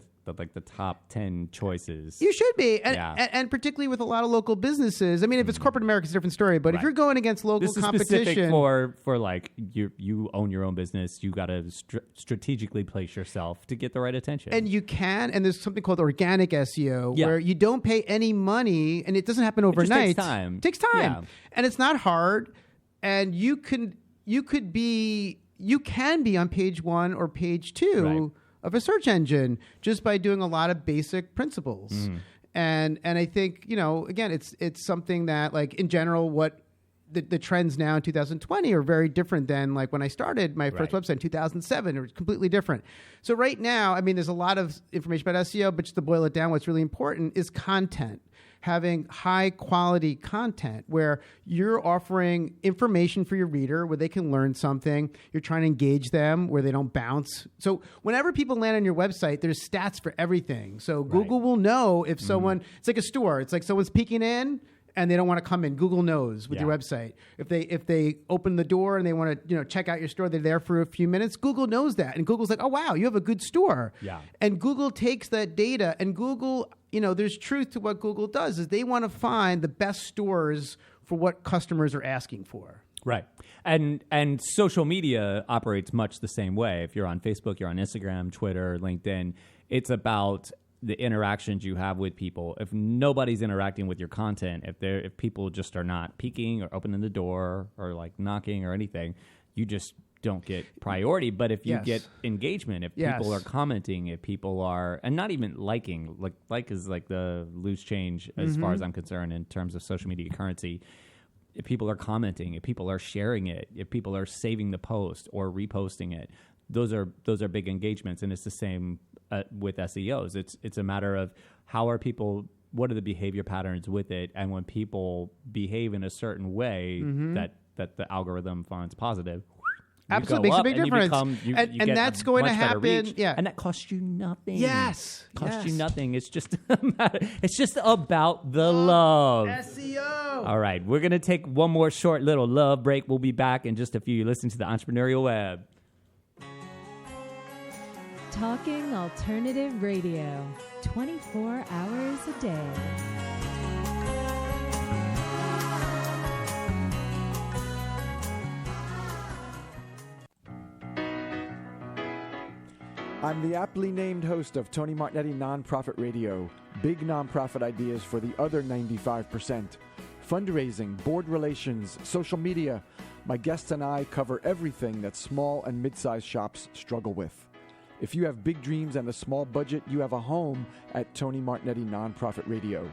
top 10 choices. You should be, and particularly with a lot of local businesses. I mean, if it's corporate America, it's a different story. But if you're going against local this is competition, specific for like you own your own business, you got to strategically place yourself to get the right attention. And you can, and there's something called organic SEO where you don't pay any money, and it doesn't happen overnight. It just takes time. It takes time, and it's not hard. And you can be on page 1 or page 2. Of a search engine just by doing a lot of basic principles. And I think, again, it's something that, like, in general, what the trends now in 2020 are very different than like when I started my first website in 2007. It was completely different. So right now, I mean, there's a lot of information about SEO, but just to boil it down, what's really important is content. Having high quality content where you're offering information for your reader where they can learn something. You're trying to engage them where they don't bounce. So whenever people land on your website, there's stats for everything. So Google will know if someone, it's like a store. It's like someone's peeking in and they don't want to come in. Google knows with your website. If they open the door and they want to check out your store, they're there for a few minutes. Google knows that, and Google's like, oh wow, you have a good store. Yeah. And Google takes that data, and Google, there's truth to what Google does is they want to find the best stores for what customers are asking for. Right. And social media operates much the same way. If you're on Facebook, you're on Instagram, Twitter, LinkedIn, it's about the interactions you have with people. If nobody's interacting with your content, if people just are not peeking or opening the door or like knocking or anything, you just don't get priority. But if you get engagement, if people are commenting, if people are, and not even liking, like is like the loose change as far as I'm concerned in terms of social media currency. If people are commenting, if people are sharing it, if people are saving the post or reposting it, those are big engagements. And it's the same with SEOs. It's a matter of how are people, what are the behavior patterns with it, and when people behave in a certain way that the algorithm finds positive. Absolutely, makes a big difference. And that's going to happen. Yeah, and that costs you nothing. Yes, costs you nothing. It's just it's just about the love. SEO. All right, we're gonna take one more short little love break. We'll be back in just a few. You listen to the Entrepreneurial Web. Talking Alternative Radio, 24 hours a day. I'm the aptly named host of Tony Martignetti Nonprofit Radio, big nonprofit ideas for the other 95%. fundraising, board relations, social media. My guests and I cover everything that small and mid-sized shops struggle with. If you have big dreams and a small budget, you have a home at Tony Martignetti Nonprofit Radio.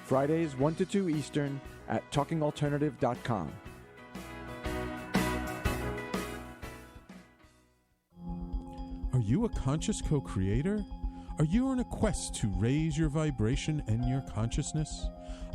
Fridays 1 to 2 Eastern at talkingalternative.com. Are you a conscious co-creator? Are you on a quest to raise your vibration and your consciousness?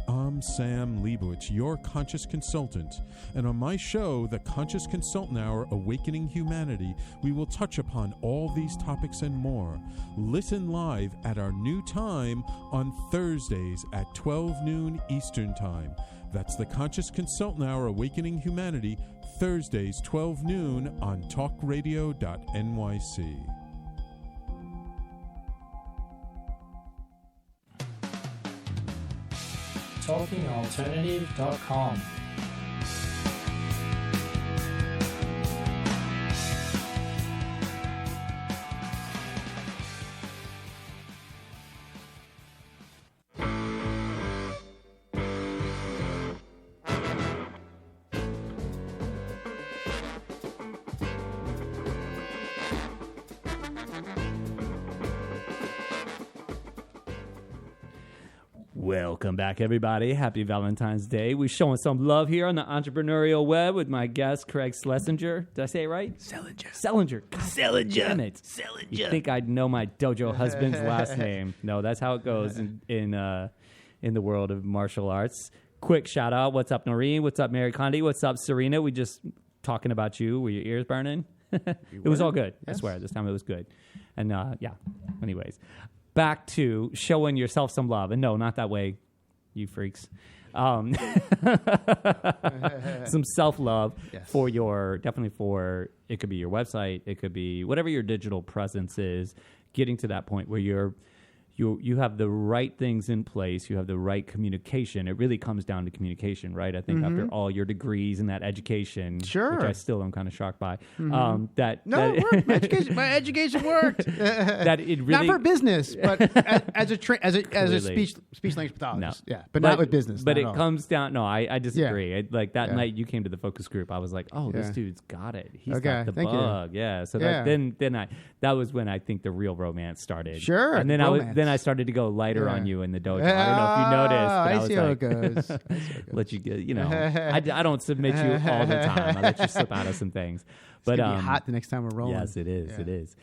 I'm Sam Leibowitz, your conscious consultant, and on my show, The Conscious Consultant Hour, Awakening Humanity, we will touch upon all these topics and more. Listen live at our new time on Thursdays at 12 noon Eastern Time. That's The Conscious Consultant Hour, Awakening Humanity, Thursdays, 12 noon on talkradio.nyc. TalkingAlternative.com. Welcome back, everybody. Happy Valentine's Day. We're showing some love here on the Entrepreneurial Web with my guest, Craig Selinger. Did I say it right? Selinger. God, Selinger. Damn it. You think I'd know my dojo husband's last name. No, that's how it goes in the world of martial arts. Quick shout out. What's up, Noreen? What's up, Mary Condi? What's up, Serena? We just talking about you. Were your ears burning? It was all good. Yes. I swear. This time it was good. And yeah, anyways. Back to showing yourself some love. And no, not that way, you freaks. Some self-love for definitely for, it could be your website, it could be whatever your digital presence is, getting to that point where you have the right things in place, you have the right communication. It really comes down to communication, right? I think after all your degrees in that education, which I still am kind of shocked by, it worked. My education worked. That it really not for business, but as a speech language pathologist. No. Yeah, but not with business. But it comes down. No, I disagree. Like that night you came to the focus group, I was like, oh, this dude's got it. He's got the bug. Yeah. So that was when I think the real romance started. Sure. And then I started to go lighter on you in the dojo. I don't know if you noticed. But I see how it goes. Let you get, I don't submit you all the time. I let you slip out of some things. But it's gonna be hot the next time we're rolling. Yes, it is. Yeah. It is.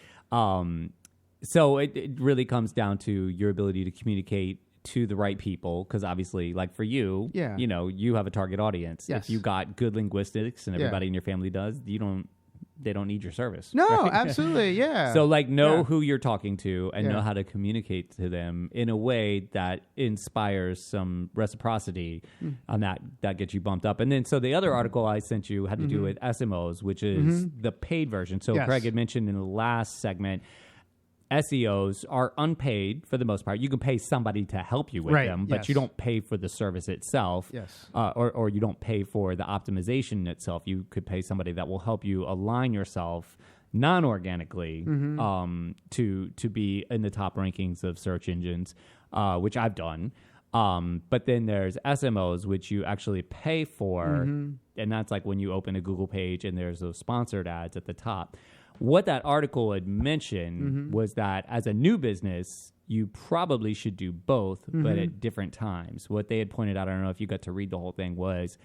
So it really comes down to your ability to communicate to the right people, because obviously, like for you, you have a target audience. Yes. If you got good linguistics and everybody in your family does, they don't need your service. No, right? Absolutely, yeah. So know who you're talking to and know how to communicate to them in a way that inspires some reciprocity on that gets you bumped up. And then, so the other article I sent you had to do with SMOs, which is the paid version. So Craig had mentioned in the last segment, SEOs are unpaid for the most part. You can pay somebody to help you with them, but you don't pay for the service itself. Yes. Or you don't pay for the optimization itself. You could pay somebody that will help you align yourself non-organically to be in the top rankings of search engines, which I've done. But then there's SMOs, which you actually pay for, and that's like when you open a Google page and there's those sponsored ads at the top. What that article had mentioned was that as a new business, you probably should do both, but at different times. What they had pointed out, I don't know if you got to read the whole thing, was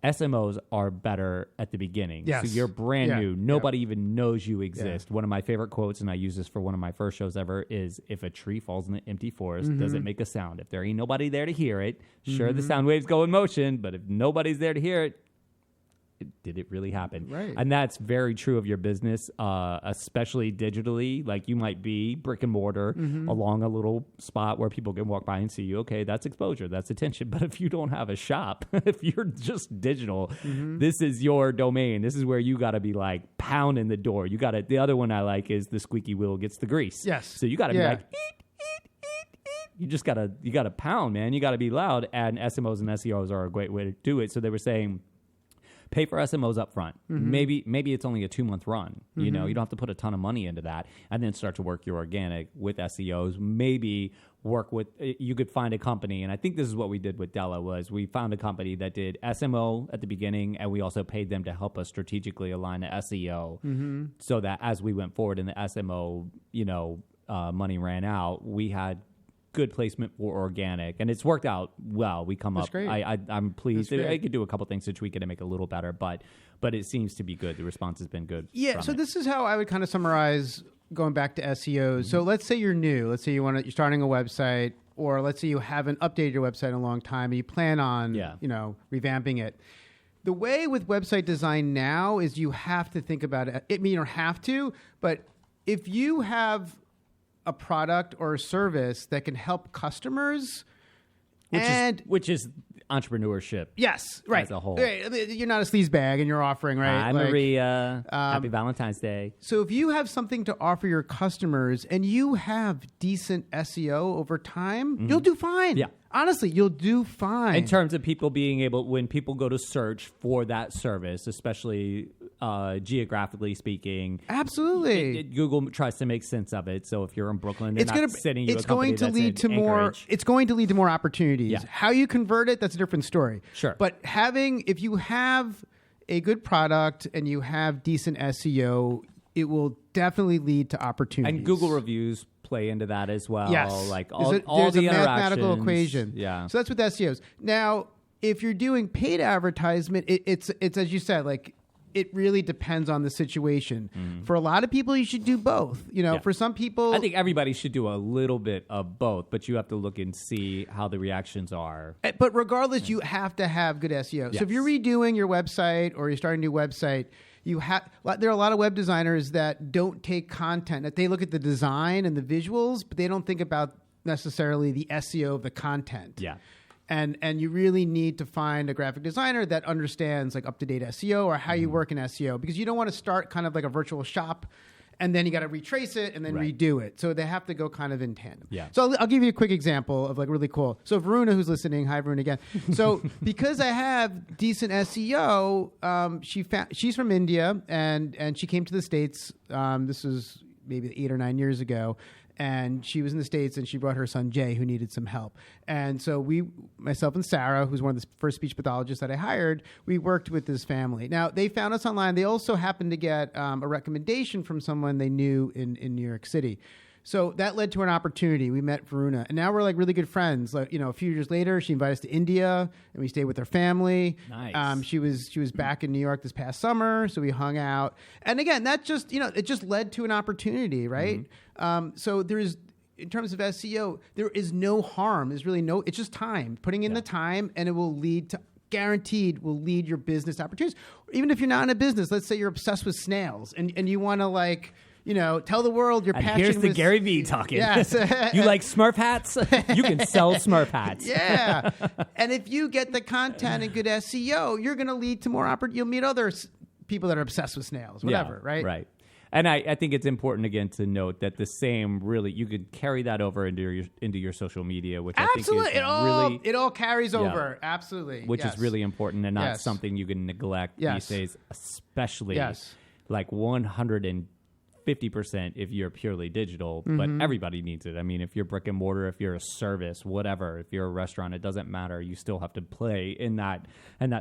SMOs are better at the beginning. Yes. So you're brand new. Nobody even knows you exist. One of my favorite quotes, and I use this for one of my first shows ever, is if a tree falls in an empty forest, does it make a sound? If there ain't nobody there to hear it, sure, the sound waves go in motion, but if nobody's there to hear it, did it really happen? Right. And that's very true of your business, especially digitally. Like you might be brick and mortar along a little spot where people can walk by and see you. Okay, that's exposure, that's attention. But if you don't have a shop, if you're just digital, this is your domain. This is where you got to be like pounding the door. You got to. The other one I like is the squeaky wheel gets the grease. Yes. So you got to be like. You just gotta pound, man. You got to be loud. And SMOs and SEOs are a great way to do it. So they were saying, pay for SMOs up front. Maybe it's only a 2-month run. You know, you don't have to put a ton of money into that, and then start to work your organic with SEOs. Maybe work with, you could find a company, and I think this is what we did with Della, was we found a company that did SMO at the beginning, and we also paid them to help us strategically align the SEO, so that as we went forward in the SMO, money ran out, we had good placement for organic, and it's worked out well. We come That's up. great. I'm pleased. That's great. I could do a couple things to tweak it and make it a little better, but it seems to be good. The response has been good. Yeah. So this is how I would kind of summarize going back to SEO. So let's say you're new. Let's say you're starting a website, or let's say you haven't updated your website in a long time, and you plan on revamping it. The way with website design now is you have to think about it. I mean, you don't have to, but if you have a product or a service that can help customers, which is entrepreneurship. Yes, right. As a whole. You're not a sleaze bag and you're offering, right? Hi, Maria. Happy Valentine's Day. So if you have something to offer your customers and you have decent SEO over time, you'll do fine. Yeah. Honestly, you'll do fine. In terms of people being able, when people go to search for that service, especially geographically speaking. Absolutely. Google tries to make sense of it. So if you're in Brooklyn, they're not sending you a company going to that's lead in to more. Anchorage. It's going to lead to more opportunities. Yeah. How you convert it, that's a different story. Sure. But if you have a good product and you have decent SEO, it will definitely lead to opportunities. And Google reviews play into that as well. Yes. Like there's the a mathematical interactions. equation. Yeah. So that's with SEOs. Now, if you're doing paid advertisement, it's as you said, like, it really depends on the situation. For a lot of people, you should do both. For some people, I think everybody should do a little bit of both, but you have to look and see how the reactions are. But regardless, you have to have good SEO. Yes. So if you're redoing your website or you're starting a new website, there are a lot of web designers that don't take content, that they look at the design and the visuals, but they don't think about necessarily the SEO of the content. Yeah. And you really need to find a graphic designer that understands like up-to-date SEO or how you work in SEO, because you don't want to start kind of like a virtual shop and then you got to retrace it and then redo it. So they have to go kind of in tandem. Yeah. So I'll give you a quick example of like really cool. So Varuna, who's listening, hi Varuna again. So because I have decent SEO, she's from India and she came to the States. This was maybe 8 or 9 years ago. And she was in the States, and she brought her son, Jay, who needed some help. And so myself and Sarah, who's one of the first speech pathologists that I hired, we worked with this family. Now, they found us online. They also happened to get a recommendation from someone they knew in New York City. So that led to an opportunity. We met Varuna, and now we're like really good friends. Like, a few years later, she invited us to India, and we stayed with her family. Nice. She was back in New York this past summer, so we hung out. And again, that just it just led to an opportunity, right? So there's, in terms of SEO, there is no harm. There's really no. It's just time, putting in the time, and it will lead to. Guaranteed will lead your business to opportunities. Even if you're not in a business, let's say you're obsessed with snails, and you want to tell the world your passion. Here's the Gary Vee talking. Yes. You like Smurf hats? You can sell Smurf hats. Yeah. And if you get the content and good SEO, you're going to lead to more opportunities. You'll meet other people that are obsessed with snails, whatever, right? Right. And I think it's important, again, to note that the same really, you could carry that over into your social media, which I think is it all carries over. Absolutely. Which is really important and not something you can neglect these days, especially like 150% if you're purely digital, but everybody needs it. I mean, if you're brick and mortar, if you're a service, whatever, if you're a restaurant, it doesn't matter. You still have to play in that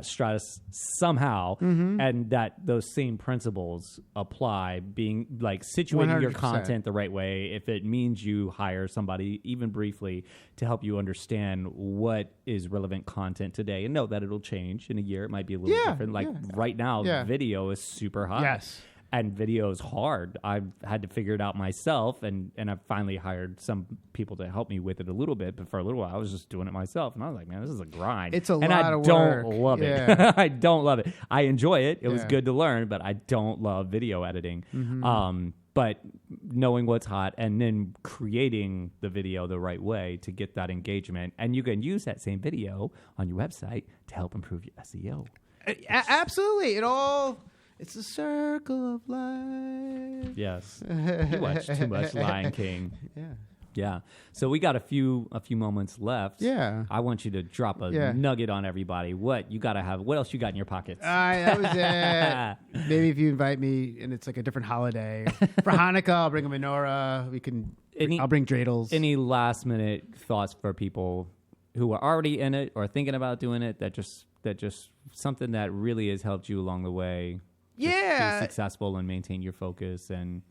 stratus somehow, and that those same principles apply. Being like situating 100%. Your content the right way. If it means you hire somebody, even briefly, to help you understand what is relevant content today, and know that it'll change in a year. It might be a little different. Like right now, video is super hot. Yes. And video is hard. I've had to figure it out myself, and I've finally hired some people to help me with it a little bit. But for a little while, I was just doing it myself, and I was like, "Man, this is a grind." It's a lot of work. And I don't love it. I don't love it. I enjoy it. It was good to learn, but I don't love video editing. But knowing what's hot and then creating the video the right way to get that engagement, and you can use that same video on your website to help improve your SEO. Absolutely, it's a circle of life. Yes. You watch too much Lion King. Yeah. Yeah. So we got a few moments left. Yeah. I want you to drop a nugget on everybody. What you got to have? What else you got in your pockets? That was it. Maybe if you invite me and it's like a different holiday. For Hanukkah, I'll bring a menorah. I'll bring dreidels. Any last minute thoughts for people who are already in it or thinking about doing it that just something that really has helped you along the way? Yeah. Be successful and maintain your focus and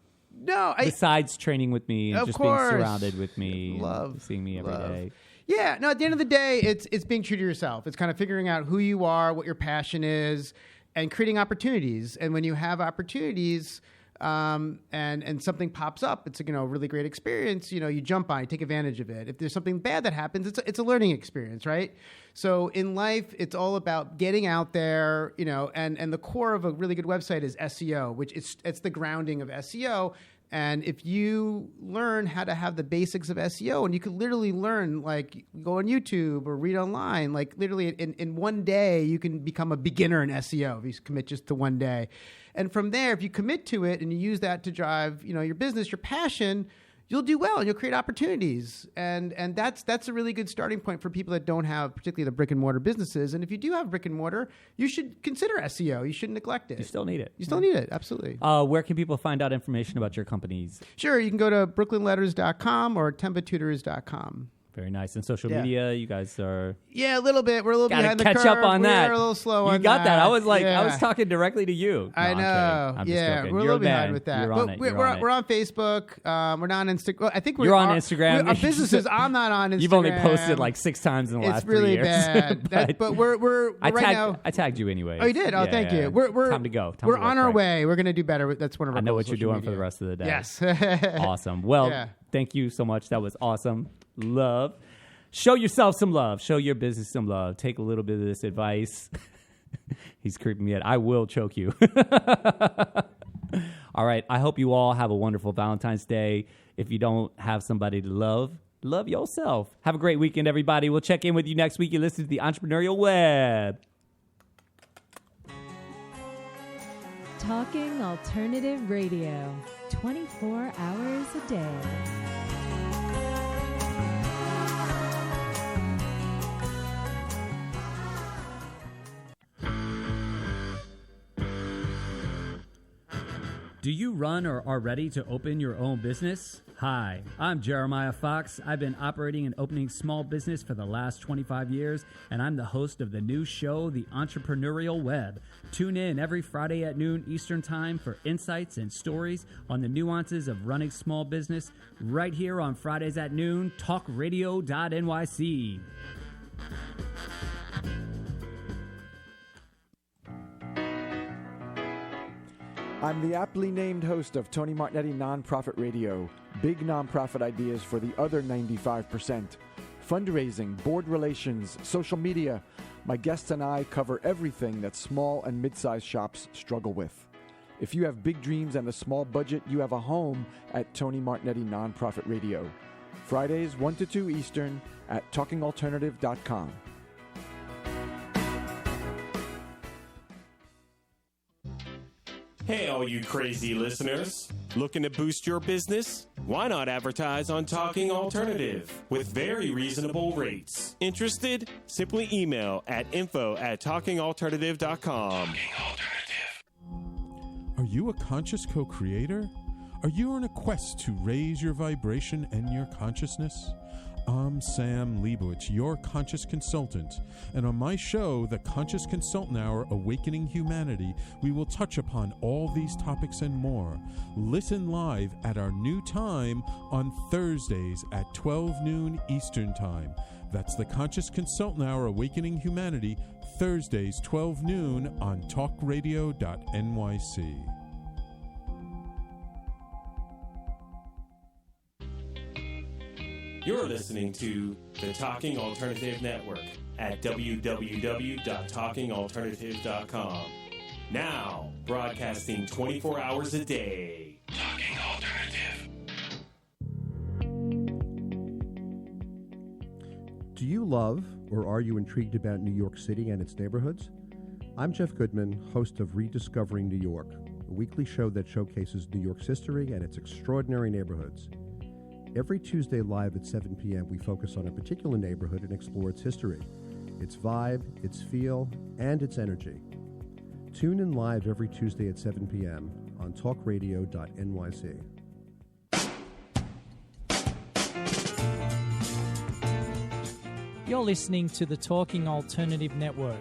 besides training with me and just being surrounded with me, seeing me every day. Yeah, no, at the end of the day, it's being true to yourself. It's kind of figuring out who you are, what your passion is, and creating opportunities. And when you have opportunities and something pops up, it's a really great experience. You jump on it, take advantage of it. If there's something bad that happens, it's a learning experience, right? So in life, it's all about getting out there, and the core of a really good website is SEO, which it's the grounding of SEO. And if you learn how to have the basics of SEO, and you can literally learn, like go on YouTube or read online, like literally in one day, you can become a beginner in SEO if you commit just to one day. And from there, if you commit to it and you use that to drive, your business, your passion, you'll do well and you'll create opportunities. And that's a really good starting point for people that don't have particularly the brick and mortar businesses. And if you do have brick and mortar, you should consider SEO. You shouldn't neglect it. You still need it. You still need it. Absolutely. Where can people find out information about your companies? Sure. You can go to brooklynletters.com or tempatutors.com. Very nice. And social media, you guys are... Yeah, a little bit. We're a little behind the curve. Catch up on that. We're a little slow on that. You got that. I was I was talking directly to you. No, I know. I'm just joking. We're a little behind with that. You're on it. We're on Facebook. We're not on Instagram. Well, I think you're on Instagram. Our businesses, I'm not on Instagram. You've only posted like 6 times in the last 3 years. It's really bad. But we're right now. I tagged you anyway. Oh, you did? Oh, thank you. We're time to go. We're on our way. We're going to do better. That's one of our I know goals, what you're doing for the rest of the day. Yes. Awesome. Well, thank you so much. That was awesome. Love. Show yourself some love. Show your business some love. Take a little bit of this advice. He's creeping me out. I will choke you. All right. I hope you all have a wonderful Valentine's Day. If you don't have somebody to love yourself. Have a great weekend, everybody. We'll check in with you next week. You listen to the Entrepreneurial Web. Talking Alternative Radio, 24 hours a day. Do you run or are ready to open your own business? Hi, I'm Jeremiah Fox. I've been operating and opening small business for the last 25 years, and I'm the host of the new show, The Entrepreneurial Web. Tune in every Friday at noon Eastern Time for insights and stories on the nuances of running small business right here on Fridays at noon, talkradio.nyc. I'm the aptly named host of Tony Martignetti Nonprofit Radio. Big nonprofit ideas for the other 95%. Fundraising, board relations, social media. My guests and I cover everything that small and mid-sized shops struggle with. If you have big dreams and a small budget, you have a home at Tony Martignetti Nonprofit Radio. Fridays 1 to 2 Eastern at talkingalternative.com. Hey, all you crazy listeners. Looking to boost your business? Why not advertise on Talking Alternative with very reasonable rates? Interested? Simply email at info@talkingalternative.com. Are you a conscious co-creator? Are you on a quest to raise your vibration and your consciousness? I'm Sam Leibowitz, your conscious consultant, and on my show, The Conscious Consultant Hour, Awakening Humanity, we will touch upon all these topics and more. Listen live at our new time on Thursdays at 12 noon Eastern Time. That's The Conscious Consultant Hour, Awakening Humanity, Thursdays 12 noon on talkradio.nyc. You're listening to the Talking Alternative Network at www.talkingalternative.com. Now, broadcasting 24 hours a day. Talking Alternative. Do you love or are you intrigued about New York City and its neighborhoods? I'm Jeff Goodman, host of Rediscovering New York, a weekly show that showcases New York's history and its extraordinary neighborhoods. Every Tuesday live at 7 p.m., we focus on a particular neighborhood and explore its history, its vibe, its feel, and its energy. Tune in live every Tuesday at 7 p.m. on talkradio.nyc. You're listening to the Talking Alternative Network.